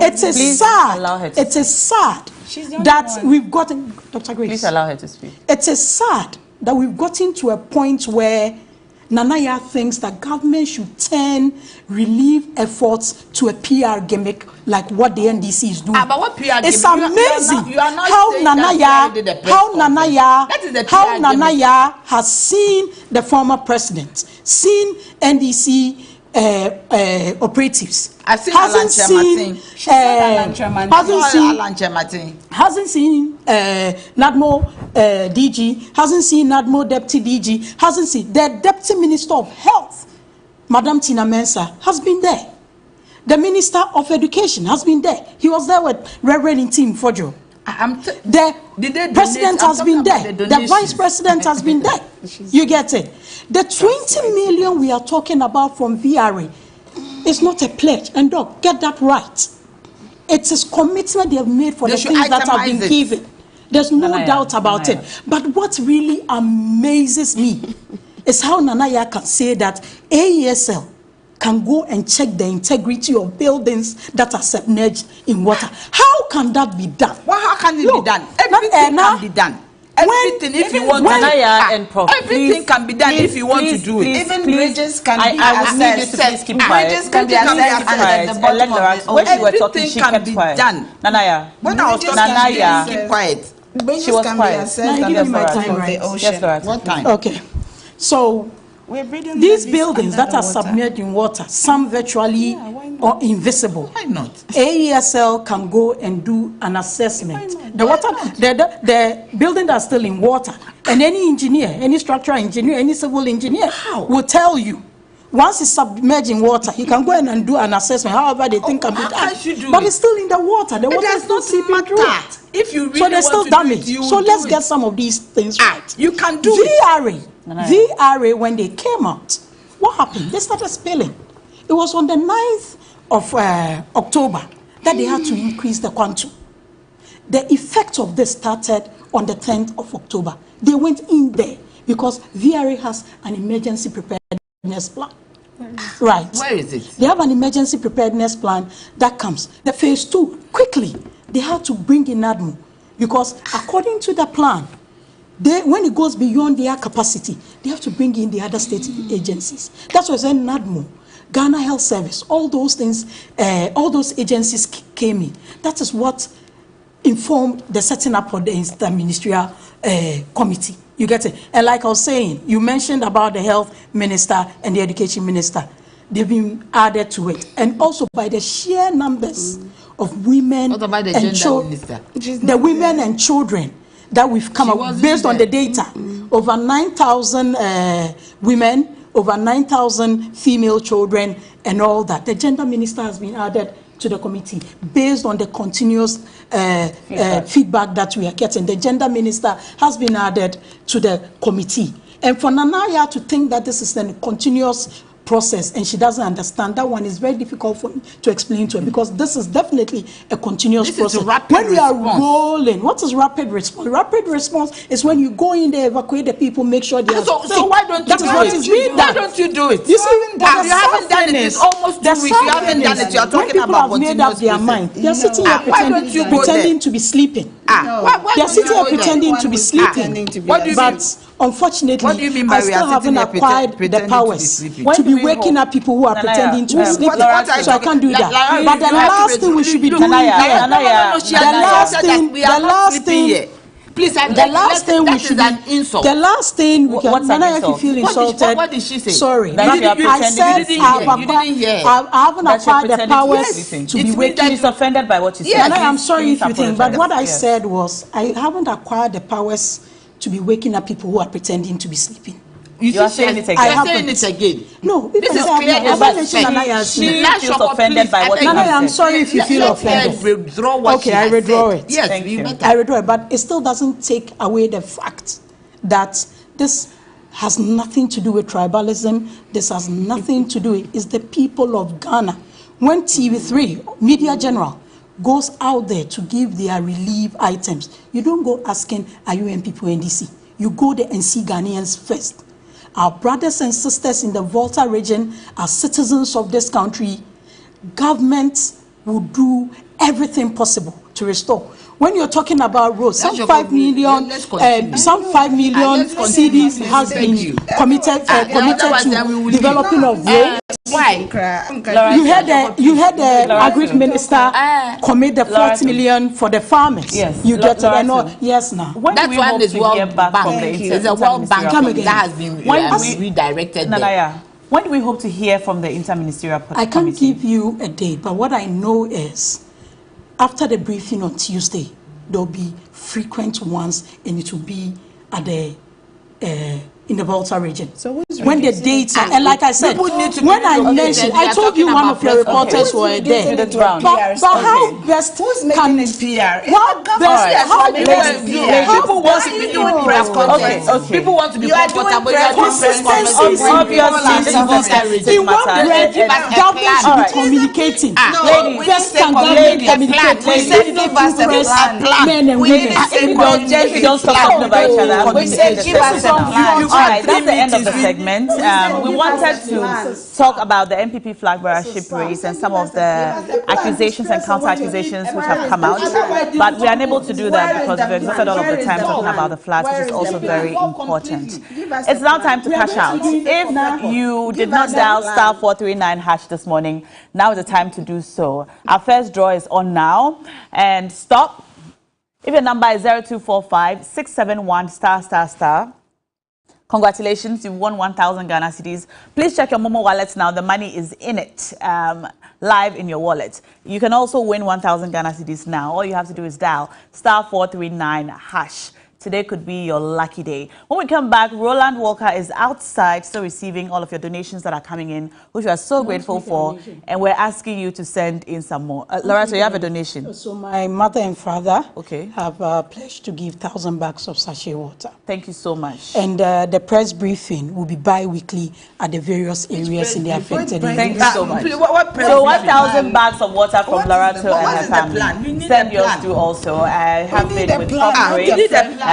S4: It is sad. It is sad that we've gotten, Dr. Grace.
S1: Please allow her to speak.
S4: It is sad that we've gotten to a point where Nanaya thinks that government should turn relief efforts to a PR gimmick like what the NDC is doing.
S3: But what PR
S4: it's
S3: gimmick?
S4: amazing
S3: You are not
S4: how Nanaya has seen the former president, seen NDC operatives.
S3: I've seen
S4: hasn't seen NADMO DG, hasn't seen NADMO deputy DG, hasn't seen the deputy minister of health, Madam Tina Mensah, has been there. The minister of education has been there. He was there with Reverend Tim Fojo. The president has been there. The vice president has been there. You get it? The 20 million we are talking about from VRA is not a pledge. And Doc, get that right. It is commitment they have made for the things that have been given. There's no doubt about it. But what really amazes me is how Nanaya can say that AESL can go and check the integrity of buildings that are submerged in water. How can that be done?
S3: Well, how can it be done? Everything can be done. Everything, if you want to everything can be done if you want to do it.
S2: Even bridges can be
S1: assessed. Bridges can be assessed. When you were talking, she kept quiet. Nanaya.
S3: When I was talking, Nanaya, keep quiet.
S2: She was quiet.
S4: Now give me my time, right?
S3: What time?
S4: Okay. So these buildings that are submerged in water, some virtually or invisible.
S3: Why not?
S4: AESL can go and do an assessment. The building that's still in water, and any engineer, any structural engineer, any civil engineer will tell you. Once it's submerged in water, he can go in and do an assessment, however they think can be done. But it's still in the water. The water is not seeping through.
S3: If you really
S4: so there's still
S3: want to do
S4: damage.
S3: it, you
S4: So
S3: will
S4: let's
S3: do
S4: get
S3: it.
S4: some of these things right.
S3: You can do it.
S4: VRA, when they came out, what happened? They started spilling. It was on the 9th of October that they had to increase the quantum. The effect of this started on the 10th of October. They went in there because VRA has an emergency preparedness plan. Right.
S3: Where is it?
S4: They have an emergency preparedness plan that comes. The phase 2, quickly, they had to bring in NADMO because according to the plan, when it goes beyond their capacity, they have to bring in the other state agencies. That's why saying NADMO, Ghana Health Service, all those things, all those agencies came in. That is what informed the setting up of the interministerial committee. You get it? And like I was saying, you mentioned about the health minister and the education minister. They've been added to it. And also by the sheer numbers of women
S3: What about the
S4: and
S3: gender
S4: children,
S3: minister?
S4: the women and children that we've come up with based on the data. Over 9,000 women, over 9,000 female children and all that. The gender minister has been added to the committee based on the continuous feedback that we are getting. The gender minister has been added to the committee. And for Nanaya to think that this is a continuous process and she doesn't understand, that one is very difficult for me to explain to her because this is definitely a continuous
S3: This
S4: process.
S3: is rapid
S4: When we are
S3: response.
S4: rolling, what is rapid response? Rapid response is when you go in there, evacuate the people, make sure they are
S3: So
S4: safe.
S3: why don't you
S4: That
S3: do
S4: is what
S3: it?
S4: is being
S3: Why
S4: done.
S3: don't you do it?
S4: You see,
S3: you haven't done it. It's almost 2 weeks. You haven't done it. You are
S4: when
S3: talking
S4: people
S3: about
S4: have made up
S3: continuous
S4: their
S3: process.
S4: mind, they are sitting here
S3: why don't you go
S4: pretending
S3: there?
S4: to be sleeping.
S3: Why
S4: They are
S3: don't
S4: sitting
S3: you
S4: here
S3: go there?
S4: pretending to be sleeping.
S2: pretending to be
S3: What do you mean?
S4: But unfortunately,
S3: What do you mean by
S4: I
S3: we
S4: still
S3: are
S4: haven't
S3: sitting here
S4: acquired the
S3: pretending to be
S4: powers
S3: sleeping?
S1: When
S4: to
S1: do
S4: be
S1: we
S4: waking
S1: hope-
S4: up people who are
S1: Nanaya,
S4: pretending to be sleeping.
S3: what are you
S4: So I can't do
S3: talking-
S4: that.
S3: Like,
S4: But the
S3: you have to
S4: last thing we should be
S3: look,
S4: doing
S1: Nanaya,
S4: here,
S1: Nanaya,
S3: she has
S4: the last
S3: said that
S4: thing,
S3: we are
S4: the
S3: not
S4: last
S3: sleeping
S4: thing,
S3: here. Please,
S4: the last thing we
S3: that
S4: should
S3: is an
S4: be,
S3: insult.
S4: the last thing we can,
S1: What's an
S4: Nana, if you
S1: insult?
S4: feel
S3: What did-
S4: insulted,
S3: what did she say?
S4: sorry,
S1: That
S4: but
S1: you are
S4: I
S1: pretending-
S4: said
S1: you didn't
S4: I've
S3: hear, you didn't hear.
S4: I haven't
S1: That you're
S4: acquired the
S1: pretending to be
S4: powers
S1: sleeping.
S4: to
S3: It
S4: be
S3: means
S4: waking.
S3: that
S1: She's offended by what you said.
S3: Yes.
S4: Nana, I'm
S1: Please-
S4: sorry
S1: please
S4: if you think, but
S1: apologize.
S4: what I
S1: Yes.
S4: said was I haven't acquired the powers to be waking up people who are pretending to be sleeping.
S1: You are saying it again.
S4: I
S3: You are saying
S4: haven't.
S3: it again.
S4: No,
S3: This is clear.
S4: I've
S1: but
S4: mentioned Nanaya's
S1: she
S4: name.
S1: feels offended by what you
S4: Nana, I'm
S1: said.
S4: sorry if you feel
S3: Let
S4: offended.
S3: her withdraw what
S4: Okay,
S3: she
S4: I
S3: has
S4: withdraw
S3: said.
S4: it.
S3: Yes,
S1: Thank you.
S3: better.
S4: I withdraw it, but it still doesn't take away the fact that this has nothing to do with tribalism. This has nothing to do with it's the people of Ghana. When TV3, Media General, goes out there to give their relief items, you don't go asking, are you MPP NDC? You go there and see Ghanaians first. Our brothers and sisters in the Volta region are citizens of this country. Governments will do everything possible to restore. When you're talking about roads, some
S3: That's your
S4: 5 million,
S3: let's continue.
S4: some 5 million
S3: Let's continue.
S4: CDs has
S3: Thank
S4: been
S3: you.
S4: committed
S3: otherwise then we will
S4: to
S3: leave.
S4: developing of roads.
S3: Why?
S4: You had the agri minister commit the
S1: Laura
S4: 40 million for the farmers.
S1: Yes.
S4: You get it
S1: Laura
S4: and all.
S1: too.
S4: Yes, now.
S1: When
S3: That
S1: do we
S3: one
S1: hope
S3: is
S1: to
S3: World
S1: hear back from the
S3: Bank.
S1: inter-
S3: It's a World Bank
S4: Come again.
S3: that has been
S1: When we-
S3: redirected there.
S1: Nanaya, when do we hope to hear from the interministerial
S4: I can't
S1: committee?
S4: give you a date, but what I know is after the briefing on Tuesday, there'll be frequent ones and it will be at the in the Volta region.
S2: So who's
S4: when the dates are, and like I said,
S3: People need to be
S4: when I
S3: relocated.
S4: mentioned,
S3: We are
S4: I told you
S3: talking
S4: one
S3: about
S4: of your
S3: press
S4: reporters
S2: conference.
S4: were
S2: Who's
S4: there.
S2: giving
S1: it Brown.
S4: But how
S1: Okay.
S4: best
S2: Who's
S4: can
S2: making it PR?
S4: How best?
S2: Right.
S4: How
S2: Making
S4: best?
S2: it PR.
S4: How
S3: People want to
S4: best-
S3: be doing press conference.
S1: Okay.
S3: People want to be
S2: You are doing
S3: comfortable. You
S2: press
S3: are doing press
S2: conference.
S3: conference.
S1: Obviously, this is a sensitive
S4: In one
S1: matter.
S4: breath,
S3: Give us a
S4: government should
S1: All
S4: be
S1: right.
S4: communicating.
S1: Ladies,
S2: we
S4: Best
S2: need
S4: can
S2: to
S4: government
S2: communicate.
S4: communicate?
S2: We
S4: Ladies,
S2: said give us a
S4: press
S2: plan.
S4: men and
S2: We
S4: women.
S2: need to
S1: If you don't, if you don't stop talking about each other, I'm going to end the
S2: Give us
S1: segment
S2: a
S1: now.
S2: plan.
S1: All right, that's the end of the
S3: Meetings.
S1: segment. We wanted to talk about the MPP flag bearership race and some of the accusations and counter-accusations which have come out, but we are unable to do that because we've exhausted all of the time talking about the flags, which is also very important. It's now time to cash out. If you did not dial star 439 hash this morning, now is the time to do so. Our first draw is on now, and stop. If your number is 0245 671 star star star. Congratulations, you've won 1,000 Ghana cedis. Please check your Momo wallet now. The money is in it, live in your wallet. You can also win 1,000 Ghana cedis now. All you have to do is dial star 439 hash today could be your lucky day. When we come back, Roland Walker is outside still receiving all of your donations that are coming in, which we are so grateful for, and we're asking you to send in some more. Laura, so you have a donation?
S4: So my mother and father have pledged to give 1,000 bags of sachet water.
S1: Thank you so much.
S4: And the press briefing will be bi-weekly at the various areas in the affected areas.
S1: Thank you so much. So 1,000 bags of water from Larato and her family. Send yours to also. I have been with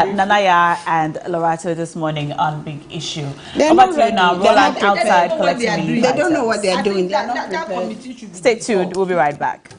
S1: Nanaya and Larato this morning on Big Issue. Over to you now. Roland outside collecting relief.
S2: They don't know what they're doing. They're not prepared.
S1: Stay tuned. We'll be right back.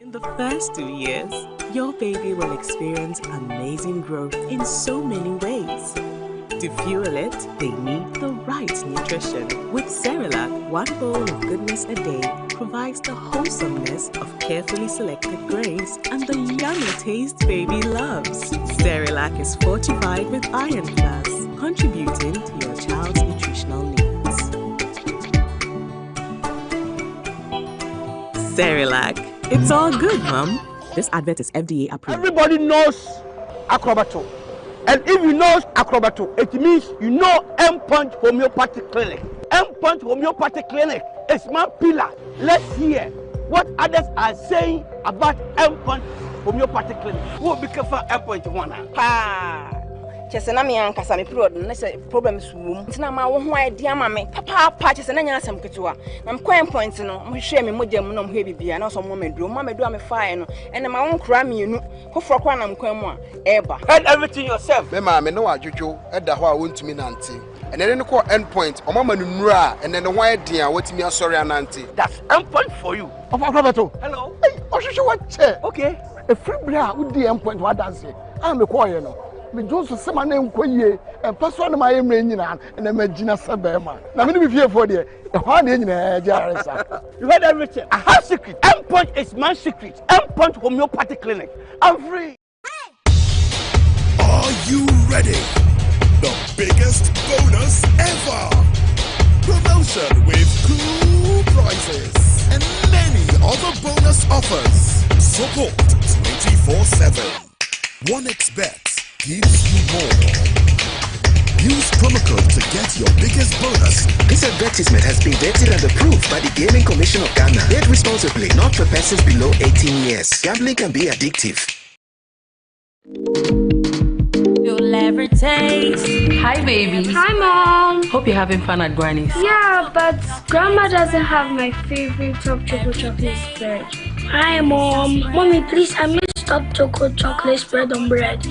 S5: In the first 2 years, your baby will experience amazing growth in so many ways. To fuel it, they need the right nutrition. With Cerelac, 1 bowl of goodness a day provides the wholesomeness of carefully selected grains and the yummy taste baby loves. Cerelac is fortified with Iron Plus, contributing to your child's nutritional needs. Cerelac. It's all good, Mom. This advert is FDA approved.
S6: Everybody knows Acrobato. And if you know Acrobato, it means you know M-Punch Homeopathic Clinic. M-Punch Homeopathic Clinic is my pillar. Let's hear what others are saying about M-Punch Homeopathic Clinic. Who will be careful M-Punch one?
S7: Chesena me ankasa me period no say problems wom ntina ma wo ho idea ma me papa chesena nya asem ketewa na me kwan point no mo hwe me mogya mu no mo he bibia na so mo medu a me fae no ene ma wo nkura me enu foforo kwa na me kwan mu a eba
S6: Head everything yourself.
S8: Me ma me no adwodwo eda ho a wontumi nante and then ko end point o mama nura and then the why dia wotimi asori anante.
S6: That's M-Punch for you. Of Acrobato. Hello. Hey, Oshisho what chair? Okay. A free bra would the M-Punch what dance. I'm a choir no. Me Joseph Sama na nkoye and person my emre nyina and na magina sabema na me be fear for there e ho de nyina jaresa. You heard everything. I have secret. M-Punch is my secret. M-Punch Homeopathic Clinic. I'm free.
S9: Are you ready? The biggest bonus ever. Promotion with cool prizes and many other bonus offers. Support 24/7. 1xBet gives you more. Use promo code to get your biggest bonus.
S10: This advertisement has been vetted and approved by the Gaming Commission of Ghana. Bet responsibly, not for persons below 18 years. Gambling can be addictive.
S11: You'll ever taste.
S12: Hi, baby.
S11: Hi, Mom.
S12: Hope you're having fun at Granny's.
S11: Yeah, but Grandma doesn't have my favorite top chocolate spread. Hi, Mom. Mommy, please, I missed top chocolate spread on bread.